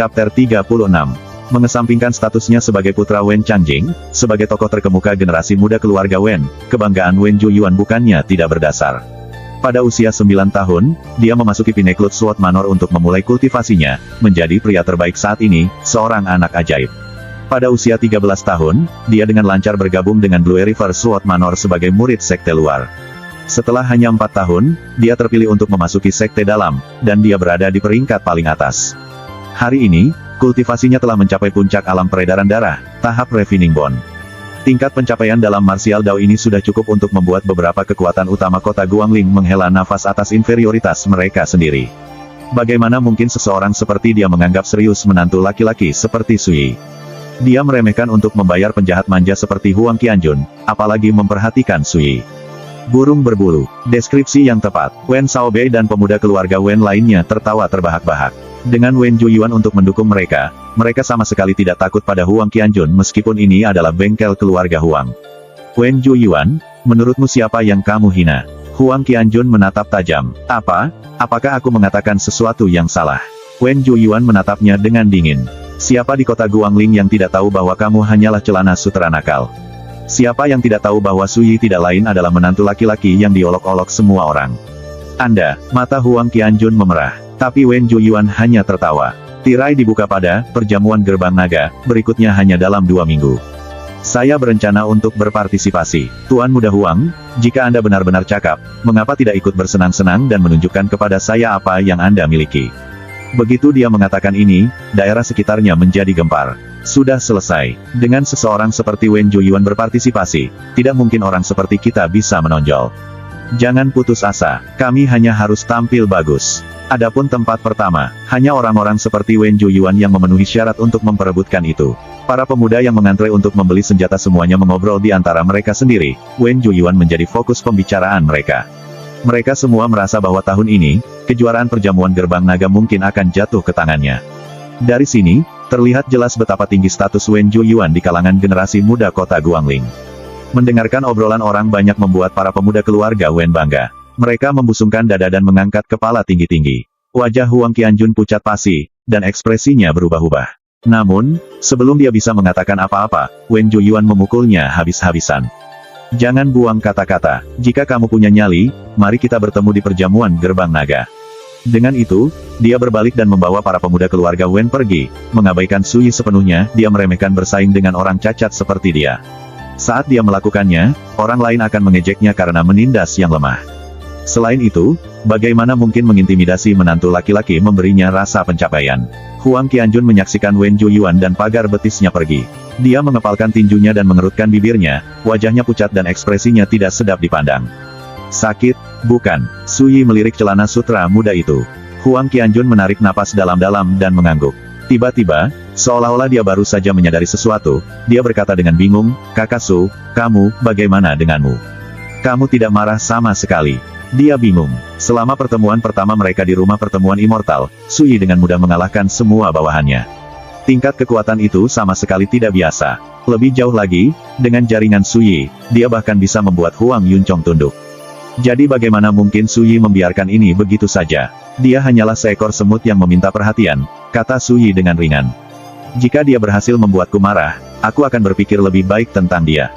Chapter 36. Mengesampingkan statusnya sebagai putra Wen Changjing, sebagai tokoh terkemuka generasi muda keluarga Wen, kebanggaan Wen Zhuoyuan bukannya tidak berdasar. Pada usia 9 tahun, dia memasuki Pinnacle Sword Manor untuk memulai kultivasinya, menjadi pria terbaik saat ini, seorang anak ajaib. Pada usia 13 tahun, dia dengan lancar bergabung dengan Blue River Sword Manor sebagai murid sekte luar. Setelah hanya 4 tahun, dia terpilih untuk memasuki sekte dalam, dan dia berada di peringkat paling atas. Hari ini, kultivasinya telah mencapai puncak alam peredaran darah, tahap Refining Bone. Tingkat pencapaian dalam martial Dao ini sudah cukup untuk membuat beberapa kekuatan utama kota Guangling menghela nafas atas inferioritas mereka sendiri. Bagaimana mungkin seseorang seperti dia menganggap serius menantu laki-laki seperti Sui? Dia meremehkan untuk membayar penjahat manja seperti Huang Qianjun, apalagi memperhatikan Sui. Burung berbulu. Deskripsi yang tepat. Wen Shaobei dan pemuda keluarga Wen lainnya tertawa terbahak-bahak. Dengan Wen Zhuoyuan untuk mendukung mereka, mereka sama sekali tidak takut pada Huang Qianjun meskipun ini adalah bengkel keluarga Huang. Wen Zhuoyuan, menurutmu siapa yang kamu hina? Huang Qianjun menatap tajam. Apakah aku mengatakan sesuatu yang salah? Wen Zhuoyuan menatapnya dengan dingin. Siapa di kota Guangling yang tidak tahu bahwa kamu hanyalah celana sutera nakal? Siapa yang tidak tahu bahwa Sui tidak lain adalah menantu laki-laki yang diolok-olok semua orang? Anda, mata Huang Qianjun memerah. Tapi Wen Zhuoyuan hanya tertawa. Tirai dibuka pada perjamuan gerbang naga, berikutnya hanya dalam 2 minggu. Saya berencana untuk berpartisipasi. Tuan Muda Huang, jika Anda benar-benar cakap, mengapa tidak ikut bersenang-senang dan menunjukkan kepada saya apa yang Anda miliki? Begitu dia mengatakan ini, daerah sekitarnya menjadi gempar. Sudah selesai. Dengan seseorang seperti Wen Zhuoyuan berpartisipasi, tidak mungkin orang seperti kita bisa menonjol. Jangan putus asa, kami hanya harus tampil bagus. Adapun tempat pertama, hanya orang-orang seperti Wen Zhuoyuan yang memenuhi syarat untuk memperebutkan itu. Para pemuda yang mengantre untuk membeli senjata semuanya mengobrol di antara mereka sendiri. Wen Zhuoyuan menjadi fokus pembicaraan mereka. Mereka semua merasa bahwa tahun ini, kejuaraan perjamuan gerbang naga mungkin akan jatuh ke tangannya. Dari sini, terlihat jelas betapa tinggi status Wen Zhuoyuan di kalangan generasi muda kota Guangling. Mendengarkan obrolan orang banyak membuat para pemuda keluarga Wen bangga. Mereka membusungkan dada dan mengangkat kepala tinggi-tinggi. Wajah Huang Qianjun pucat pasi, dan ekspresinya berubah-ubah. Namun, sebelum dia bisa mengatakan apa-apa, Wen Zhuoyuan memukulnya habis-habisan. Jangan buang kata-kata. Jika kamu punya nyali, mari kita bertemu di perjamuan gerbang naga. Dengan itu, dia berbalik dan membawa para pemuda keluarga Wen pergi, mengabaikan Sui sepenuhnya. Dia meremehkan bersaing dengan orang cacat seperti dia. Saat dia melakukannya, orang lain akan mengejeknya karena menindas yang lemah. Selain itu, bagaimana mungkin mengintimidasi menantu laki-laki memberinya rasa pencapaian? Huang Qianjun menyaksikan Wen Zhuoyuan dan pagar betisnya pergi. Dia mengepalkan tinjunya dan mengerutkan bibirnya, wajahnya pucat dan ekspresinya tidak sedap dipandang. Sakit, bukan? Sui melirik celana sutra muda itu. Huang Qianjun menarik napas dalam-dalam dan mengangguk. Tiba-tiba, seolah-olah dia baru saja menyadari sesuatu, dia berkata dengan bingung, Kakak Su, kamu, bagaimana denganmu? Kamu tidak marah sama sekali. Dia bingung. Selama pertemuan pertama mereka di rumah pertemuan immortal, Sui dengan mudah mengalahkan semua bawahannya. Tingkat kekuatan itu sama sekali tidak biasa. Lebih jauh lagi, dengan jaringan Sui, dia bahkan bisa membuat Huang Yuncong tunduk. Jadi bagaimana mungkin Sui membiarkan ini begitu saja? Dia hanyalah seekor semut yang meminta perhatian, kata Sui dengan ringan. Jika dia berhasil membuatku marah, aku akan berpikir lebih baik tentang dia.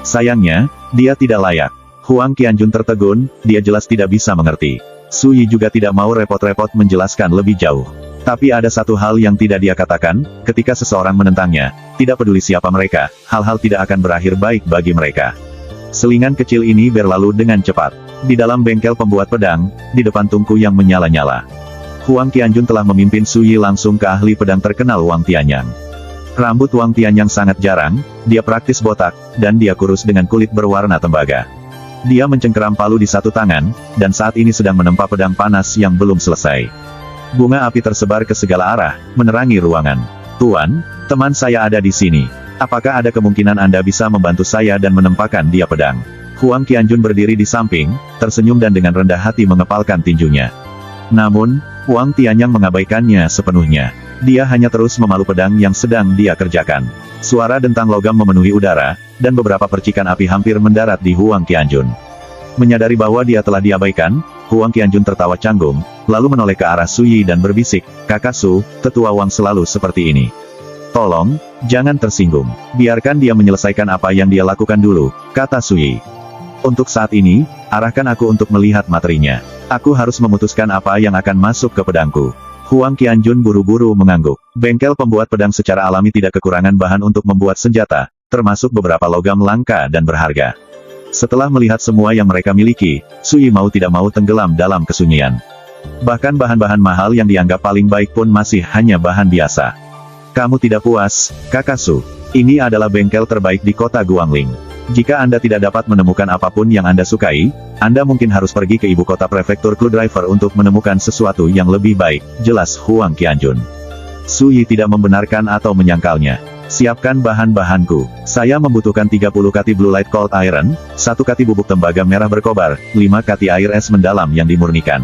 Sayangnya, dia tidak layak. Huang Qianjun tertegun, dia jelas tidak bisa mengerti. Sui juga tidak mau repot-repot menjelaskan lebih jauh. Tapi ada satu hal yang tidak dia katakan, ketika seseorang menentangnya, tidak peduli siapa mereka, hal-hal tidak akan berakhir baik bagi mereka. Selingan kecil ini berlalu dengan cepat. Di dalam bengkel pembuat pedang, di depan tungku yang menyala-nyala. Huang Qianjun telah memimpin Sui langsung ke ahli pedang terkenal Wang Tianyang. Rambut Wang Tianyang sangat jarang, dia praktis botak, dan dia kurus dengan kulit berwarna tembaga. Dia mencengkeram palu di satu tangan, dan saat ini sedang menempa pedang panas yang belum selesai. Bunga api tersebar ke segala arah, menerangi ruangan. Tuan, teman saya ada di sini. Apakah ada kemungkinan Anda bisa membantu saya dan menempahkan dia pedang? Huang Qianjun berdiri di samping, tersenyum dan dengan rendah hati mengepalkan tinjunya. Namun, Wang Tianyang mengabaikannya sepenuhnya. Dia hanya terus memalu pedang yang sedang dia kerjakan. Suara dentang logam memenuhi udara, dan beberapa percikan api hampir mendarat di Huang Qianjun. Menyadari bahwa dia telah diabaikan, Huang Qianjun tertawa canggung, lalu menoleh ke arah Suyi dan berbisik, "Kakak Su, tetua Wang selalu seperti ini. Tolong, jangan tersinggung. Biarkan dia menyelesaikan apa yang dia lakukan dulu," kata Suyi. "Untuk saat ini, arahkan aku untuk melihat materinya. Aku harus memutuskan apa yang akan masuk ke pedangku." Huang Qianjun buru-buru mengangguk. Bengkel pembuat pedang secara alami tidak kekurangan bahan untuk membuat senjata, termasuk beberapa logam langka dan berharga. Setelah melihat semua yang mereka miliki, Suyi mau tidak mau tenggelam dalam kesunyian. Bahkan bahan-bahan mahal yang dianggap paling baik pun masih hanya bahan biasa. "Kamu tidak puas, Kakak Su? Ini adalah bengkel terbaik di kota Guangling. Jika Anda tidak dapat menemukan apapun yang Anda sukai, Anda mungkin harus pergi ke ibu kota prefektur Clue Driver untuk menemukan sesuatu yang lebih baik," jelas Huang Qianjun. Suyi tidak membenarkan atau menyangkalnya. "Siapkan bahan-bahanku. Saya membutuhkan 30 kati Blue Light Cold Iron, 1 kati bubuk tembaga merah berkobar, 5 kati air es mendalam yang dimurnikan."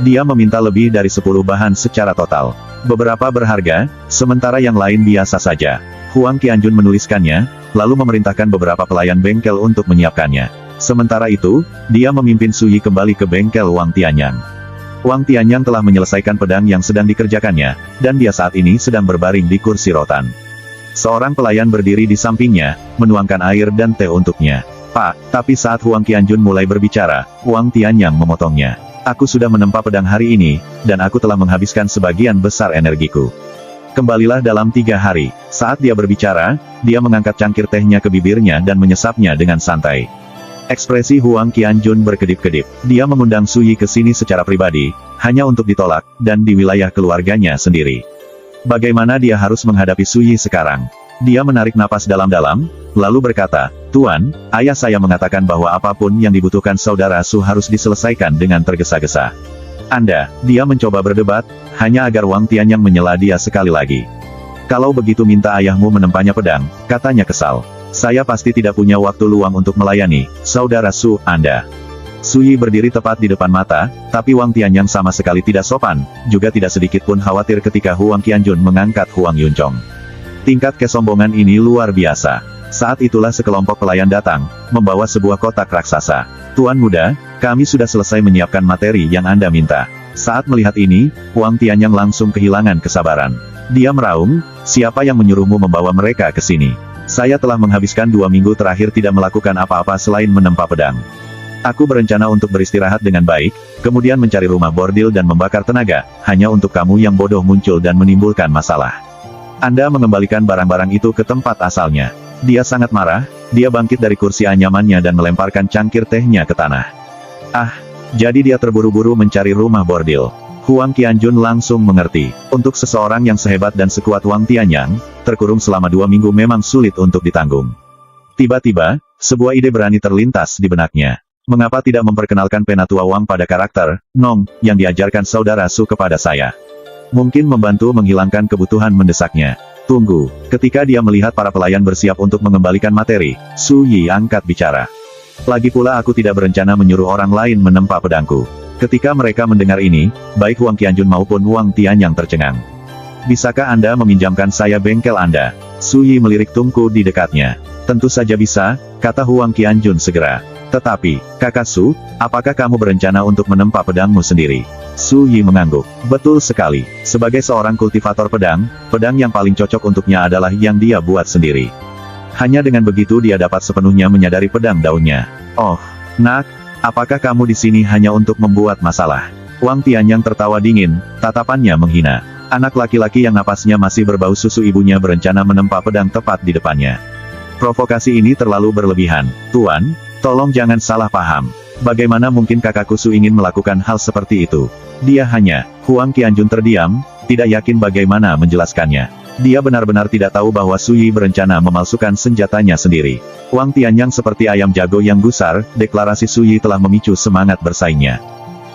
Dia meminta lebih dari 10 bahan secara total. Beberapa berharga, sementara yang lain biasa saja. Huang Qianjun menuliskannya, lalu memerintahkan beberapa pelayan bengkel untuk menyiapkannya. Sementara itu, dia memimpin Suyi kembali ke bengkel Wang Tianyang. Wang Tianyang telah menyelesaikan pedang yang sedang dikerjakannya, dan dia saat ini sedang berbaring di kursi rotan. Seorang pelayan berdiri di sampingnya, menuangkan air dan teh untuknya. "Pak," tapi saat Huang Qianjun mulai berbicara, Wang Tianyang memotongnya. "Aku sudah menempa pedang hari ini, dan aku telah menghabiskan sebagian besar energiku. Kembalilah dalam 3 hari." Saat dia berbicara, dia mengangkat cangkir tehnya ke bibirnya dan menyesapnya dengan santai. Ekspresi Huang Qianjun berkedip-kedip. Dia mengundang Suyi ke sini secara pribadi, hanya untuk ditolak, dan di wilayah keluarganya sendiri. Bagaimana dia harus menghadapi Suyi sekarang? Dia menarik napas dalam-dalam, lalu berkata, "Tuan, ayah saya mengatakan bahwa apapun yang dibutuhkan saudara Su harus diselesaikan dengan tergesa-gesa. Anda," dia mencoba berdebat, hanya agar Wang Tianyang menyela dia sekali lagi. "Kalau begitu minta ayahmu menempanya pedang," katanya kesal. "Saya pasti tidak punya waktu luang untuk melayani, saudara Su, Anda." Suyi berdiri tepat di depan mata, tapi Wang Tianyang sama sekali tidak sopan, juga tidak sedikit pun khawatir ketika Huang Qianjun mengangkat Huang Yuncong. Tingkat kesombongan ini luar biasa. Saat itulah sekelompok pelayan datang, membawa sebuah kotak raksasa. "Tuan muda, kami sudah selesai menyiapkan materi yang Anda minta." Saat melihat ini, Wang Tianyang langsung kehilangan kesabaran. Dia meraung, "Siapa yang menyuruhmu membawa mereka ke sini? Saya telah menghabiskan 2 minggu terakhir tidak melakukan apa-apa selain menempa pedang. Aku berencana untuk beristirahat dengan baik, kemudian mencari rumah bordil dan membakar tenaga, hanya untuk kamu yang bodoh muncul dan menimbulkan masalah. Anda mengembalikan barang-barang itu ke tempat asalnya." Dia sangat marah, dia bangkit dari kursi anyamannya dan melemparkan cangkir tehnya ke tanah. "Ah, jadi dia terburu-buru mencari rumah bordil." Huang Qianjun langsung mengerti. Untuk seseorang yang sehebat dan sekuat Wang Tianyang, terkurung selama 2 minggu memang sulit untuk ditanggung. Tiba-tiba, sebuah ide berani terlintas di benaknya. Mengapa tidak memperkenalkan Penatua Wang pada karakter, Nong, yang diajarkan saudara Su kepada saya? Mungkin membantu menghilangkan kebutuhan mendesaknya. Tunggu, ketika dia melihat para pelayan bersiap untuk mengembalikan materi, Su Yi angkat bicara. "Lagi pula aku tidak berencana menyuruh orang lain menempa pedangku." Ketika mereka mendengar ini, baik Huang Qianjun maupun Wang Tianyang tercengang. "Bisakah Anda meminjamkan saya bengkel Anda?" Su Yi melirik Tungku di dekatnya. "Tentu saja bisa," kata Huang Qianjun segera. "Tetapi, Kakak Su, apakah kamu berencana untuk menempa pedangmu sendiri?" Su Yi mengangguk. "Betul sekali. Sebagai seorang kultivator pedang, pedang yang paling cocok untuknya adalah yang dia buat sendiri. Hanya dengan begitu dia dapat sepenuhnya menyadari pedang daunnya." "Oh, nak, apakah kamu di sini hanya untuk membuat masalah?" Wang Tianyang tertawa dingin, tatapannya menghina. Anak laki-laki yang napasnya masih berbau susu ibunya berencana menempa pedang tepat di depannya. Provokasi ini terlalu berlebihan. "Tuan, tolong jangan salah paham. Bagaimana mungkin kakakku Su ingin melakukan hal seperti itu?" Dia hanya, Huang Qianjun terdiam, tidak yakin bagaimana menjelaskannya. Dia benar-benar tidak tahu bahwa Su Yi berencana memalsukan senjatanya sendiri. Wang Tianyang seperti ayam jago yang gusar, deklarasi Su Yi telah memicu semangat bersaingnya.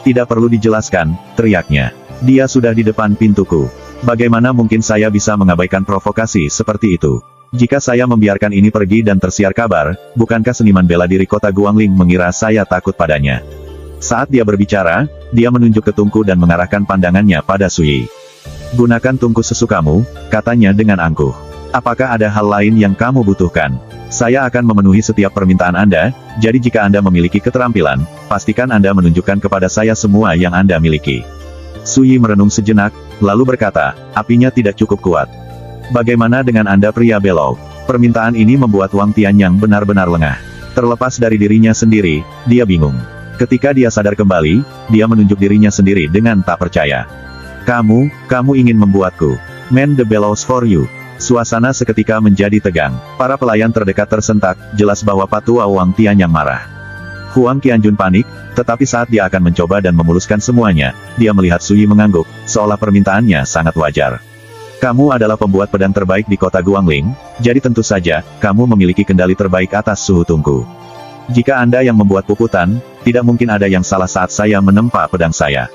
"Tidak perlu dijelaskan," teriaknya. "Dia sudah di depan pintuku. Bagaimana mungkin saya bisa mengabaikan provokasi seperti itu? Jika saya membiarkan ini pergi dan tersiar kabar, bukankah seniman bela diri kota Guangling mengira saya takut padanya?" Saat dia berbicara, dia menunjuk ke Tungku dan mengarahkan pandangannya pada Su Yi. "Gunakan tungku sesukamu," katanya dengan angkuh. "Apakah ada hal lain yang kamu butuhkan? Saya akan memenuhi setiap permintaan Anda, jadi jika Anda memiliki keterampilan, pastikan Anda menunjukkan kepada saya semua yang Anda miliki." Suyi merenung sejenak, lalu berkata, apinya tidak cukup kuat. Bagaimana dengan Anda pria belok? Permintaan ini membuat Wang Tianyang benar-benar lengah. Terlepas dari dirinya sendiri, dia bingung. Ketika dia sadar kembali, dia menunjuk dirinya sendiri dengan tak percaya. Kamu ingin membuatku mend the bellows for you. Suasana seketika menjadi tegang. Para pelayan terdekat tersentak, jelas bahwa Patua Wang Tianyang marah. Huang Qianjun panik, tetapi saat dia akan mencoba dan memuluskan semuanya, dia melihat Suyi mengangguk, seolah permintaannya sangat wajar. Kamu adalah pembuat pedang terbaik di kota Guangling, jadi tentu saja, kamu memiliki kendali terbaik atas suhu tungku. Jika Anda yang membuat puputan, tidak mungkin ada yang salah saat saya menempa pedang saya.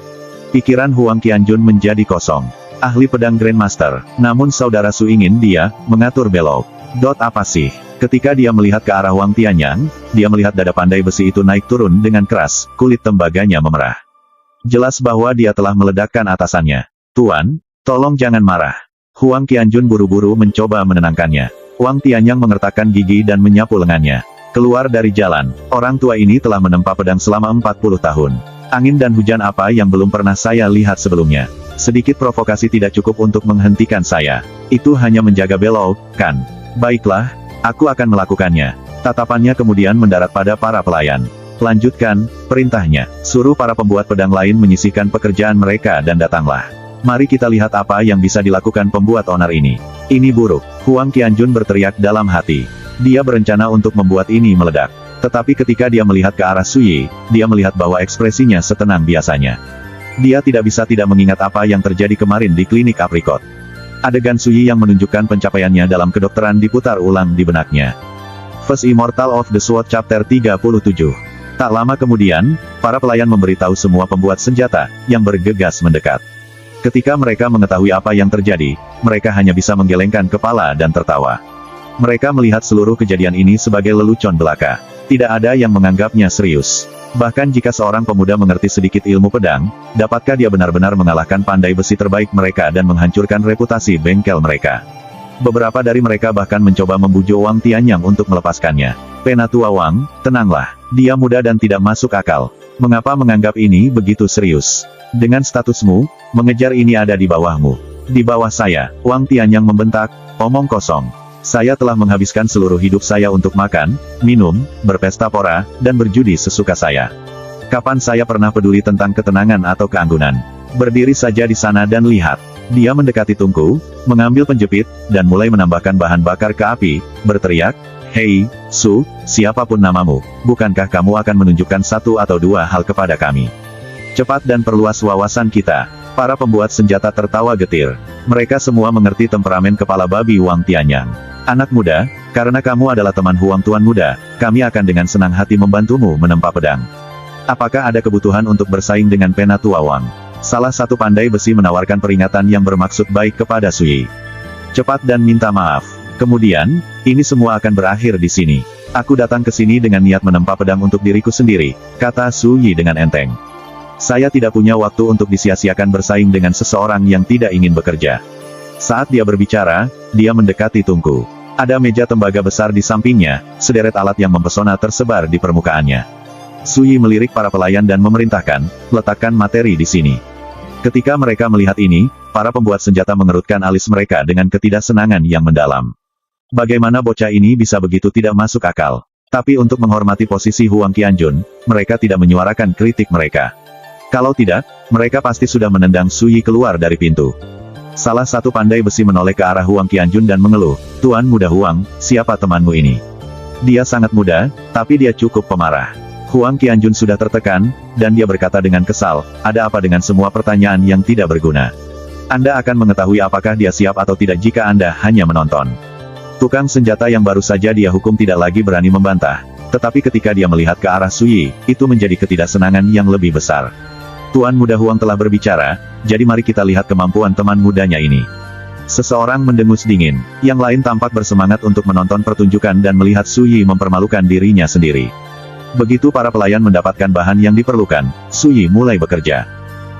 Pikiran Huang Qianjun menjadi kosong. Ahli pedang Grandmaster, namun saudara Su ingin dia mengatur belok. Apa sih? Ketika dia melihat ke arah Wang Tianyang, dia melihat dada pandai besi itu naik turun dengan keras, kulit tembaganya memerah. Jelas bahwa dia telah meledakkan atasannya. Tuan, tolong jangan marah. Huang Qianjun buru-buru mencoba menenangkannya. Wang Tianyang mengertakkan gigi dan menyapu lengannya. Keluar dari jalan, orang tua ini telah menempa pedang selama 40 tahun. Angin dan hujan apa yang belum pernah saya lihat sebelumnya. Sedikit provokasi tidak cukup untuk menghentikan saya. Itu hanya menjaga belok, kan? Baiklah, aku akan melakukannya. Tatapannya kemudian mendarat pada para pelayan. Lanjutkan, perintahnya. Suruh para pembuat pedang lain menyisihkan pekerjaan mereka dan datanglah. Mari kita lihat apa yang bisa dilakukan pembuat onar ini. Ini buruk. Huang Qianjun berteriak dalam hati. Dia berencana untuk membuat ini meledak. Tetapi ketika dia melihat ke arah Suyi, dia melihat bahwa ekspresinya setenang biasanya. Dia tidak bisa tidak mengingat apa yang terjadi kemarin di klinik aprikot. Adegan Suyi yang menunjukkan pencapaiannya dalam kedokteran diputar ulang di benaknya. First Immortal of the Sword Chapter 37. Tak lama kemudian, para pelayan memberitahu semua pembuat senjata, yang bergegas mendekat. Ketika mereka mengetahui apa yang terjadi, mereka hanya bisa menggelengkan kepala dan tertawa. Mereka melihat seluruh kejadian ini sebagai lelucon belaka. Tidak ada yang menganggapnya serius. Bahkan jika seorang pemuda mengerti sedikit ilmu pedang, dapatkah dia benar-benar mengalahkan pandai besi terbaik mereka dan menghancurkan reputasi bengkel mereka? Beberapa dari mereka bahkan mencoba membujuk Wang Tianyang untuk melepaskannya. Penatua Wang, tenanglah. Dia muda dan tidak masuk akal. Mengapa menganggap ini begitu serius? Dengan statusmu, mengejar ini ada di bawahmu. Di bawah saya, Wang Tianyang membentak, omong kosong. Saya telah menghabiskan seluruh hidup saya untuk makan, minum, berpesta pora, dan berjudi sesuka saya. Kapan saya pernah peduli tentang ketenangan atau keanggunan? Berdiri saja di sana dan lihat. Dia mendekati tungku, mengambil penjepit, dan mulai menambahkan bahan bakar ke api, berteriak, Hei, Su, siapapun namamu, bukankah kamu akan menunjukkan satu atau dua hal kepada kami? Cepat dan perluas wawasan kita. Para pembuat senjata tertawa getir. Mereka semua mengerti temperamen kepala babi Wang Tianyang. Anak muda, karena kamu adalah teman Huang Tuan Muda, kami akan dengan senang hati membantumu menempa pedang. Apakah ada kebutuhan untuk bersaing dengan Penatua Wang? Salah satu pandai besi menawarkan peringatan yang bermaksud baik kepada Suyi. Cepat dan minta maaf. Kemudian, ini semua akan berakhir di sini. Aku datang ke sini dengan niat menempa pedang untuk diriku sendiri, kata Suyi dengan enteng. Saya tidak punya waktu untuk disia-siakan bersaing dengan seseorang yang tidak ingin bekerja. Saat dia berbicara, dia mendekati tungku. Ada meja tembaga besar di sampingnya, sederet alat yang mempesona tersebar di permukaannya. Suyi melirik para pelayan dan memerintahkan, letakkan materi di sini. Ketika mereka melihat ini, para pembuat senjata mengerutkan alis mereka dengan ketidaksenangan yang mendalam. Bagaimana bocah ini bisa begitu tidak masuk akal? Tapi untuk menghormati posisi Huang Qianjun, mereka tidak menyuarakan kritik mereka. Kalau tidak, mereka pasti sudah menendang Suyi keluar dari pintu. Salah satu pandai besi menoleh ke arah Huang Qianjun dan mengeluh, Tuan Muda Huang, siapa temanmu ini? Dia sangat muda, tapi dia cukup pemarah. Huang Qianjun sudah tertekan, dan dia berkata dengan kesal, ada apa dengan semua pertanyaan yang tidak berguna? Anda akan mengetahui apakah dia siap atau tidak jika Anda hanya menonton. Tukang senjata yang baru saja dia hukum tidak lagi berani membantah, tetapi ketika dia melihat ke arah Suyi, itu menjadi ketidaksenangan yang lebih besar. Tuan Muda Huang telah berbicara, jadi mari kita lihat kemampuan teman mudanya ini. Seseorang mendengus dingin, yang lain tampak bersemangat untuk menonton pertunjukan dan melihat Suyi mempermalukan dirinya sendiri. Begitu para pelayan mendapatkan bahan yang diperlukan, Suyi mulai bekerja.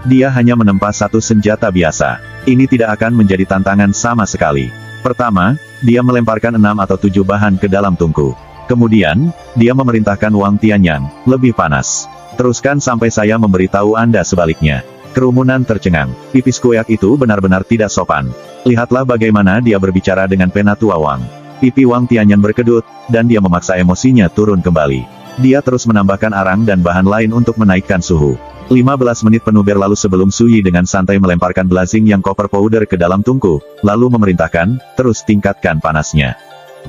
Dia hanya menempa satu senjata biasa. Ini tidak akan menjadi tantangan sama sekali. Pertama, dia melemparkan 6 atau 7 bahan ke dalam tungku. Kemudian, dia memerintahkan Wang Tianyang, lebih panas. Teruskan sampai saya memberitahu Anda sebaliknya. Kerumunan tercengang. Pipis Kuyak itu benar-benar tidak sopan. Lihatlah bagaimana dia berbicara dengan Penatua Wang. Pipi Wang Tianyan berkedut, dan dia memaksa emosinya turun kembali. Dia terus menambahkan arang dan bahan lain untuk menaikkan suhu. 15 menit penuh berlalu sebelum Su Yi dengan santai melemparkan blazing yang copper powder ke dalam tungku, lalu memerintahkan, terus tingkatkan panasnya.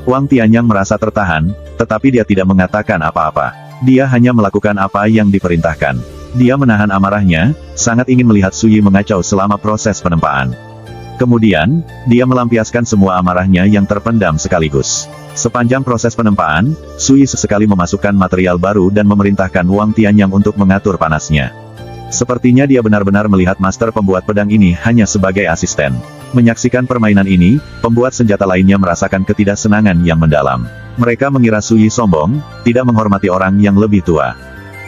Wang Tianyang merasa tertahan, tetapi dia tidak mengatakan apa-apa. Dia hanya melakukan apa yang diperintahkan. Dia menahan amarahnya, sangat ingin melihat Su Yi mengacau selama proses penempaan. Kemudian, dia melampiaskan semua amarahnya yang terpendam sekaligus. Sepanjang proses penempaan, Su Yi sesekali memasukkan material baru dan memerintahkan Wang Tianyang untuk mengatur panasnya. Sepertinya dia benar-benar melihat master pembuat pedang ini hanya sebagai asisten. Menyaksikan permainan ini, pembuat senjata lainnya merasakan ketidaksenangan yang mendalam. Mereka mengira Su Yi sombong, tidak menghormati orang yang lebih tua.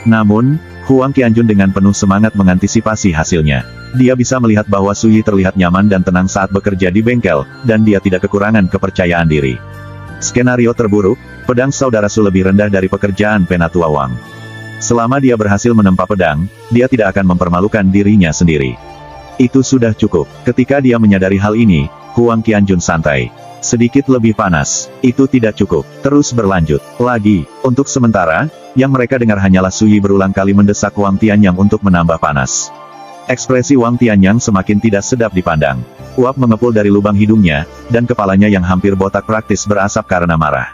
Namun, Huang Qianjun dengan penuh semangat mengantisipasi hasilnya. Dia bisa melihat bahwa Su Yi terlihat nyaman dan tenang saat bekerja di bengkel, dan dia tidak kekurangan kepercayaan diri. Skenario terburuk, pedang saudara Su lebih rendah dari pekerjaan Penatua Wang. Selama dia berhasil menempa pedang, dia tidak akan mempermalukan dirinya sendiri. Itu sudah cukup. Ketika dia menyadari hal ini, Huang Qianjun santai. Sedikit lebih panas. Itu tidak cukup. Terus berlanjut. Lagi. Untuk sementara, yang mereka dengar hanyalah Su Yi berulang kali mendesak Wang Tianyang untuk menambah panas. Ekspresi Wang Tianyang semakin tidak sedap dipandang. Uap mengepul dari lubang hidungnya, dan kepalanya yang hampir botak praktis berasap karena marah.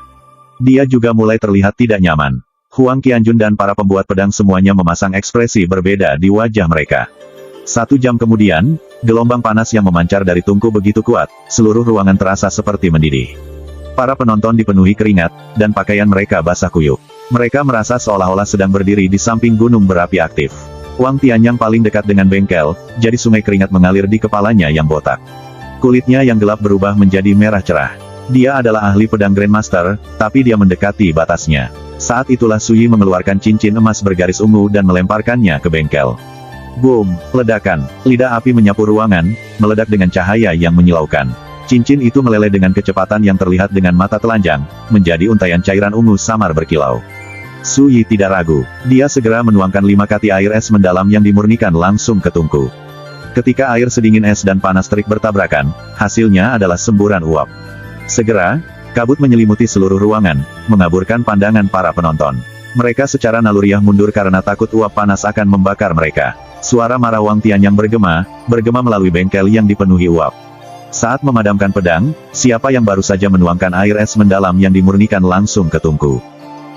Dia juga mulai terlihat tidak nyaman. Huang Qianjun dan para pembuat pedang semuanya memasang ekspresi berbeda di wajah mereka. 1 jam kemudian, gelombang panas yang memancar dari tungku begitu kuat, seluruh ruangan terasa seperti mendidih. Para penonton dipenuhi keringat, dan pakaian mereka basah kuyup. Mereka merasa seolah-olah sedang berdiri di samping gunung berapi aktif. Wang Tianyang paling dekat dengan bengkel, jadi sungai keringat mengalir di kepalanya yang botak. Kulitnya yang gelap berubah menjadi merah cerah. Dia adalah ahli pedang Grandmaster, tapi dia mendekati batasnya. Saat itulah Su Yi mengeluarkan cincin emas bergaris ungu dan melemparkannya ke bengkel. Boom! Ledakan. Lidah api menyapu ruangan, meledak dengan cahaya yang menyilaukan. Cincin itu meleleh dengan kecepatan yang terlihat dengan mata telanjang, menjadi untaian cairan ungu samar berkilau. Su Yi tidak ragu. Dia segera menuangkan 5 kati air es mendalam yang dimurnikan langsung ke tungku. Ketika air sedingin es dan panas terik bertabrakan, hasilnya adalah semburan uap. Segera, kabut menyelimuti seluruh ruangan, mengaburkan pandangan para penonton. Mereka secara naluriah mundur karena takut uap panas akan membakar mereka. Suara marah Wang Tianyang bergema melalui bengkel yang dipenuhi uap. Saat memadamkan pedang, siapa yang baru saja menuangkan air es mendalam yang dimurnikan langsung ke tungku.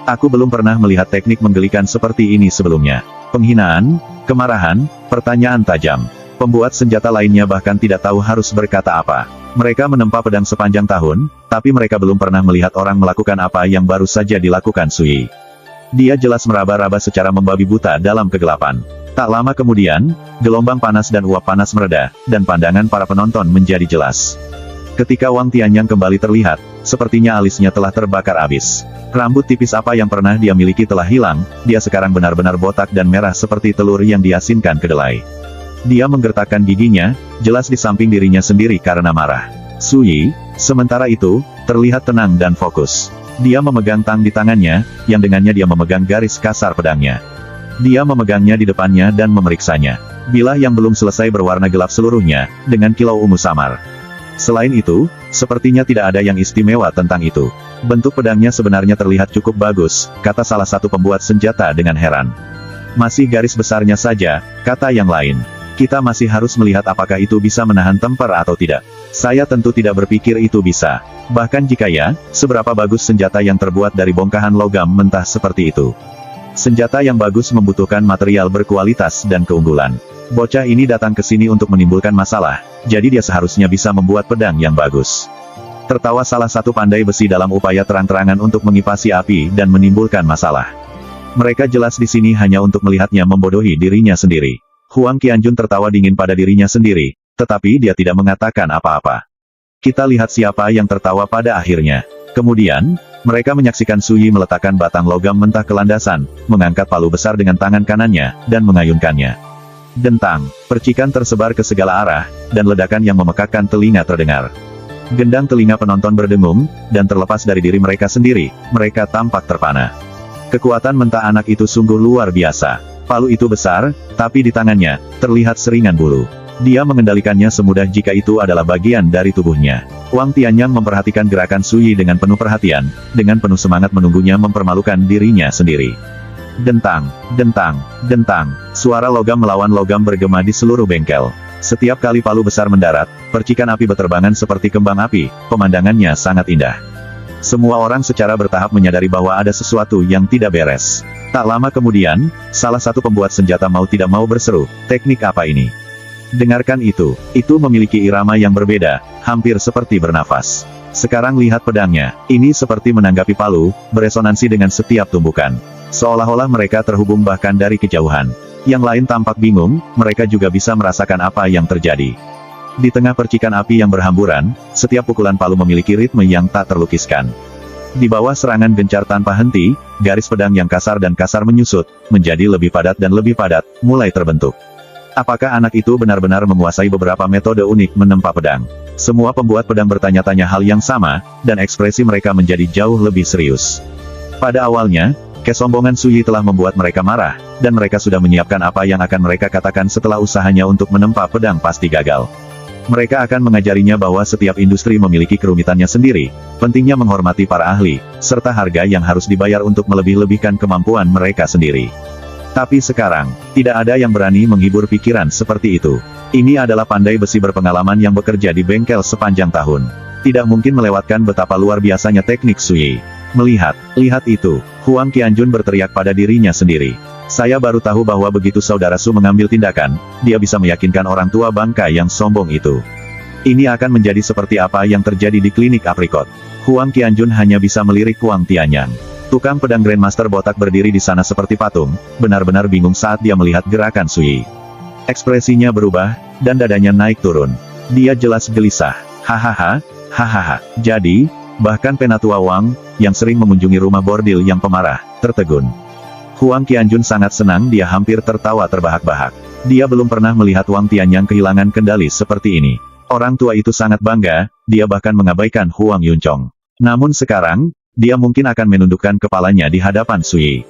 Aku belum pernah melihat teknik menggelikan seperti ini sebelumnya. Penghinaan, kemarahan, pertanyaan tajam. Pembuat senjata lainnya bahkan tidak tahu harus berkata apa. Mereka menempa pedang sepanjang tahun, tapi mereka belum pernah melihat orang melakukan apa yang baru saja dilakukan Su Yi. Dia jelas meraba-raba secara membabi buta dalam kegelapan. Tak lama kemudian, gelombang panas dan uap panas mereda, dan pandangan para penonton menjadi jelas. Ketika Wang Tianyang kembali terlihat, sepertinya alisnya telah terbakar habis. Rambut tipis apa yang pernah dia miliki telah hilang, dia sekarang benar-benar botak dan merah seperti telur yang diasinkan kedelai. Dia menggertakkan giginya, jelas di samping dirinya sendiri karena marah. Su Yi, sementara itu, terlihat tenang dan fokus. Dia memegang tang di tangannya, yang dengannya dia memegang garis kasar pedangnya. Dia memegangnya di depannya dan memeriksanya. Bilah yang belum selesai berwarna gelap seluruhnya, dengan kilau ungu samar. Selain itu, sepertinya tidak ada yang istimewa tentang itu. Bentuk pedangnya sebenarnya terlihat cukup bagus, kata salah satu pembuat senjata dengan heran. Masih garis besarnya saja, kata yang lain. Kita masih harus melihat apakah itu bisa menahan temper atau tidak. Saya tentu tidak berpikir itu bisa. Bahkan jika ya, seberapa bagus senjata yang terbuat dari bongkahan logam mentah seperti itu. Senjata yang bagus membutuhkan material berkualitas dan keunggulan. Bocah ini datang ke sini untuk menimbulkan masalah, jadi dia seharusnya bisa membuat pedang yang bagus. Tertawa salah satu pandai besi dalam upaya terang-terangan untuk mengipasi api dan menimbulkan masalah. Mereka jelas di sini hanya untuk melihatnya membodohi dirinya sendiri. Huang Qianjun tertawa dingin pada dirinya sendiri, tetapi dia tidak mengatakan apa-apa. Kita lihat siapa yang tertawa pada akhirnya. Kemudian, mereka menyaksikan Su Yi meletakkan batang logam mentah ke landasan, mengangkat palu besar dengan tangan kanannya, dan mengayunkannya. Dentang, percikan tersebar ke segala arah, dan ledakan yang memekakkan telinga terdengar. Gendang telinga penonton berdengung, dan terlepas dari diri mereka sendiri, mereka tampak terpana. Kekuatan mentah anak itu sungguh luar biasa. Palu itu besar, tapi di tangannya, terlihat seringan bulu. Dia mengendalikannya semudah jika itu adalah bagian dari tubuhnya. Wang Tianyang memperhatikan gerakan Su Yi dengan penuh perhatian, dengan penuh semangat menunggunya mempermalukan dirinya sendiri. Dentang, dentang, dentang, suara logam melawan logam bergema di seluruh bengkel. Setiap kali palu besar mendarat, percikan api beterbangan seperti kembang api, pemandangannya sangat indah. Semua orang secara bertahap menyadari bahwa ada sesuatu yang tidak beres. Tak lama kemudian, salah satu pembuat senjata mau tidak mau berseru, "Teknik apa ini?" Dengarkan itu memiliki irama yang berbeda, hampir seperti bernafas. Sekarang lihat pedangnya, ini seperti menanggapi palu, beresonansi dengan setiap tumbukan. Seolah-olah mereka terhubung bahkan dari kejauhan. Yang lain tampak bingung, mereka juga bisa merasakan apa yang terjadi. Di tengah percikan api yang berhamburan, setiap pukulan palu memiliki ritme yang tak terlukiskan. Di bawah serangan gencar tanpa henti, garis pedang yang kasar dan kasar menyusut, menjadi lebih padat dan lebih padat, mulai terbentuk. Apakah anak itu benar-benar menguasai beberapa metode unik menempa pedang? Semua pembuat pedang bertanya-tanya hal yang sama, dan ekspresi mereka menjadi jauh lebih serius. Pada awalnya, kesombongan Su Yi telah membuat mereka marah, dan mereka sudah menyiapkan apa yang akan mereka katakan setelah usahanya untuk menempa pedang pasti gagal. Mereka akan mengajarinya bahwa setiap industri memiliki kerumitannya sendiri, pentingnya menghormati para ahli, serta harga yang harus dibayar untuk melebih-lebihkan kemampuan mereka sendiri. Tapi sekarang, tidak ada yang berani menghibur pikiran seperti itu. Ini adalah pandai besi berpengalaman yang bekerja di bengkel sepanjang tahun. Tidak mungkin melewatkan betapa luar biasanya teknik Su Yi. Lihat itu, Huang Qianjun berteriak pada dirinya sendiri. Saya baru tahu bahwa begitu saudara Su mengambil tindakan, dia bisa meyakinkan orang tua bangka yang sombong itu. Ini akan menjadi seperti apa yang terjadi di klinik aprikot. Huang Qianjun hanya bisa melirik Wang Tianyang. Tukang pedang Grandmaster botak berdiri di sana seperti patung, benar-benar bingung saat dia melihat gerakan Su Yi. Ekspresinya berubah, dan dadanya naik turun. Dia jelas gelisah. Hahaha, hahaha. Jadi, bahkan penatua Wang, yang sering mengunjungi rumah bordil yang pemarah, tertegun. Huang Qianjun sangat senang, dia hampir tertawa terbahak-bahak. Dia belum pernah melihat Wang Tianyang kehilangan kendali seperti ini. Orang tua itu sangat bangga, dia bahkan mengabaikan Huang Yuncong. Namun sekarang, dia mungkin akan menundukkan kepalanya di hadapan Su Yi.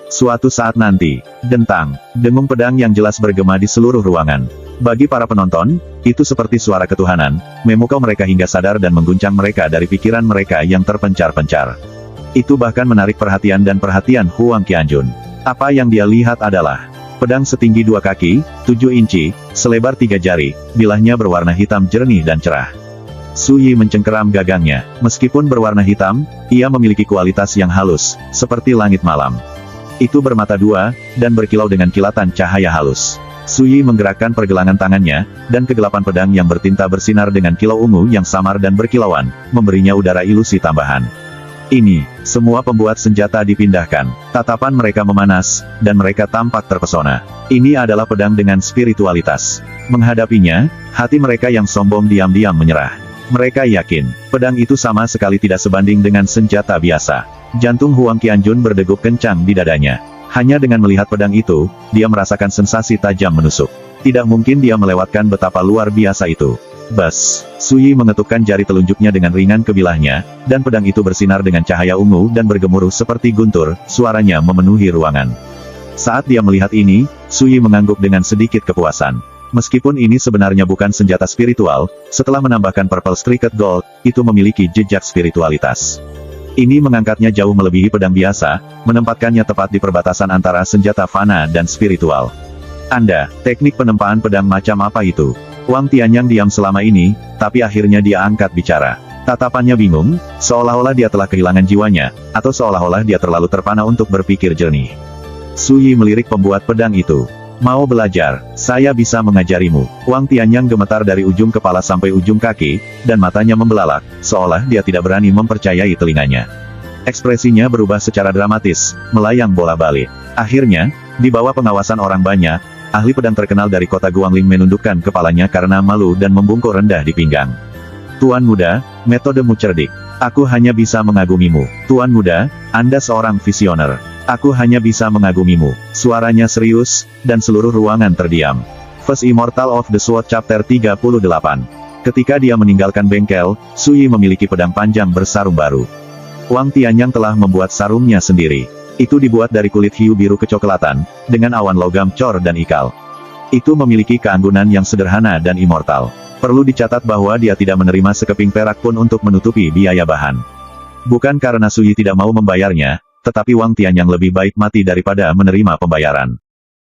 Suatu saat nanti, dentang, dengung pedang yang jelas bergema di seluruh ruangan. Bagi para penonton, itu seperti suara ketuhanan, memukau mereka hingga sadar dan mengguncang mereka dari pikiran mereka yang terpencar-pencar. Itu bahkan menarik perhatian Huang Qianjun. Apa yang dia lihat adalah pedang setinggi 2 kaki, 7 inci, selebar 3 jari, bilahnya berwarna hitam jernih dan cerah. Su Yi mencengkeram gagangnya. Meskipun berwarna hitam, ia memiliki kualitas yang halus, seperti langit malam. Itu bermata 2, dan berkilau dengan kilatan cahaya halus. Su Yi menggerakkan pergelangan tangannya, dan kegelapan pedang yang bertinta bersinar dengan kilau ungu yang samar dan berkilauan, memberinya udara ilusi tambahan. Ini, semua pembuat senjata dipindahkan. Tatapan mereka memanas, dan mereka tampak terpesona. Ini adalah pedang dengan spiritualitas. Menghadapinya, hati mereka yang sombong diam-diam menyerah. Mereka yakin, pedang itu sama sekali tidak sebanding dengan senjata biasa. Jantung Huang Qianjun berdegup kencang di dadanya. Hanya dengan melihat pedang itu, dia merasakan sensasi tajam menusuk. Tidak mungkin dia melewatkan betapa luar biasa itu. Bas, Su Yi mengetukkan jari telunjuknya dengan ringan ke bilahnya, dan pedang itu bersinar dengan cahaya ungu dan bergemuruh seperti guntur, suaranya memenuhi ruangan. Saat dia melihat ini, Su Yi mengangguk dengan sedikit kepuasan. Meskipun ini sebenarnya bukan senjata spiritual, setelah menambahkan Purple Streaked Gold, itu memiliki jejak spiritualitas. Ini mengangkatnya jauh melebihi pedang biasa, menempatkannya tepat di perbatasan antara senjata fana dan spiritual. Anda, teknik penempaan pedang macam apa itu? Wang Tianyang diam selama ini, tapi akhirnya dia angkat bicara. Tatapannya bingung, seolah-olah dia telah kehilangan jiwanya, atau seolah-olah dia terlalu terpana untuk berpikir jernih. Su Yi melirik pembuat pedang itu. Mau belajar, saya bisa mengajarimu. Wang Tianyang gemetar dari ujung kepala sampai ujung kaki, dan matanya membelalak, seolah dia tidak berani mempercayai telinganya. Ekspresinya berubah secara dramatis, melayang bola-balik. Akhirnya, di bawah pengawasan orang banyak, ahli pedang terkenal dari kota Guangling menundukkan kepalanya karena malu dan membungkuk rendah di pinggang. Tuan muda, metodemu cerdik. Aku hanya bisa mengagumimu. Tuan muda, Anda seorang visioner. Aku hanya bisa mengagumimu. Suaranya serius, dan seluruh ruangan terdiam. First Immortal of the Sword Chapter 38. Ketika dia meninggalkan bengkel, Su Yi memiliki pedang panjang bersarung baru. Wang Tianyang telah membuat sarungnya sendiri. Itu dibuat dari kulit hiu biru kecoklatan, dengan awan logam cor dan ikal. Itu memiliki keanggunan yang sederhana dan immortal. Perlu dicatat bahwa dia tidak menerima sekeping perak pun untuk menutupi biaya bahan. Bukan karena Suyi tidak mau membayarnya, tetapi Wang Tianyang lebih baik mati daripada menerima pembayaran.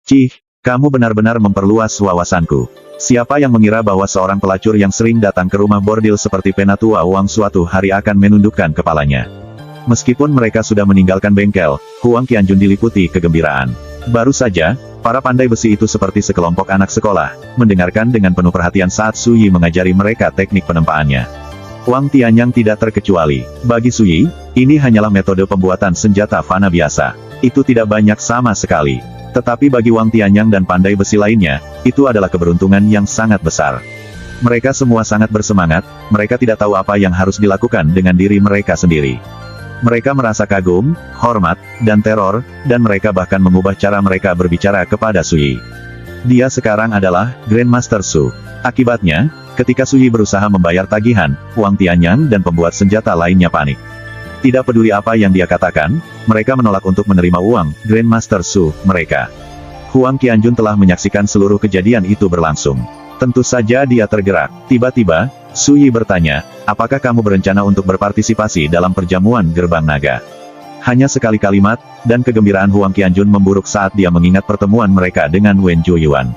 Cih, kamu benar-benar memperluas wawasanku. Siapa yang mengira bahwa seorang pelacur yang sering datang ke rumah bordil seperti Penatua Wang suatu hari akan menundukkan kepalanya. Meskipun mereka sudah meninggalkan bengkel, Huang Qianjun diliputi kegembiraan. Baru saja, para pandai besi itu seperti sekelompok anak sekolah, mendengarkan dengan penuh perhatian saat Suyi mengajari mereka teknik penempaannya. Wang Tianyang tidak terkecuali. Bagi Suyi, ini hanyalah metode pembuatan senjata fana biasa. Itu tidak banyak sama sekali. Tetapi bagi Wang Tianyang dan pandai besi lainnya, itu adalah keberuntungan yang sangat besar. Mereka semua sangat bersemangat, mereka tidak tahu apa yang harus dilakukan dengan diri mereka sendiri. Mereka merasa kagum, hormat, dan teror, dan mereka bahkan mengubah cara mereka berbicara kepada Suyi. Dia sekarang adalah Grandmaster Su. Akibatnya, ketika Suyi berusaha membayar tagihan, Wang Tianyang dan pembuat senjata lainnya panik. Tidak peduli apa yang dia katakan, mereka menolak untuk menerima uang Grandmaster Su mereka. Huang Qianjun telah menyaksikan seluruh kejadian itu berlangsung. Tentu saja dia tergerak. Tiba-tiba, Suyi bertanya, apakah kamu berencana untuk berpartisipasi dalam perjamuan gerbang naga? Hanya sekali kalimat, dan kegembiraan Huang Qianjun memburuk saat dia mengingat pertemuan mereka dengan Wen Zhuoyuan.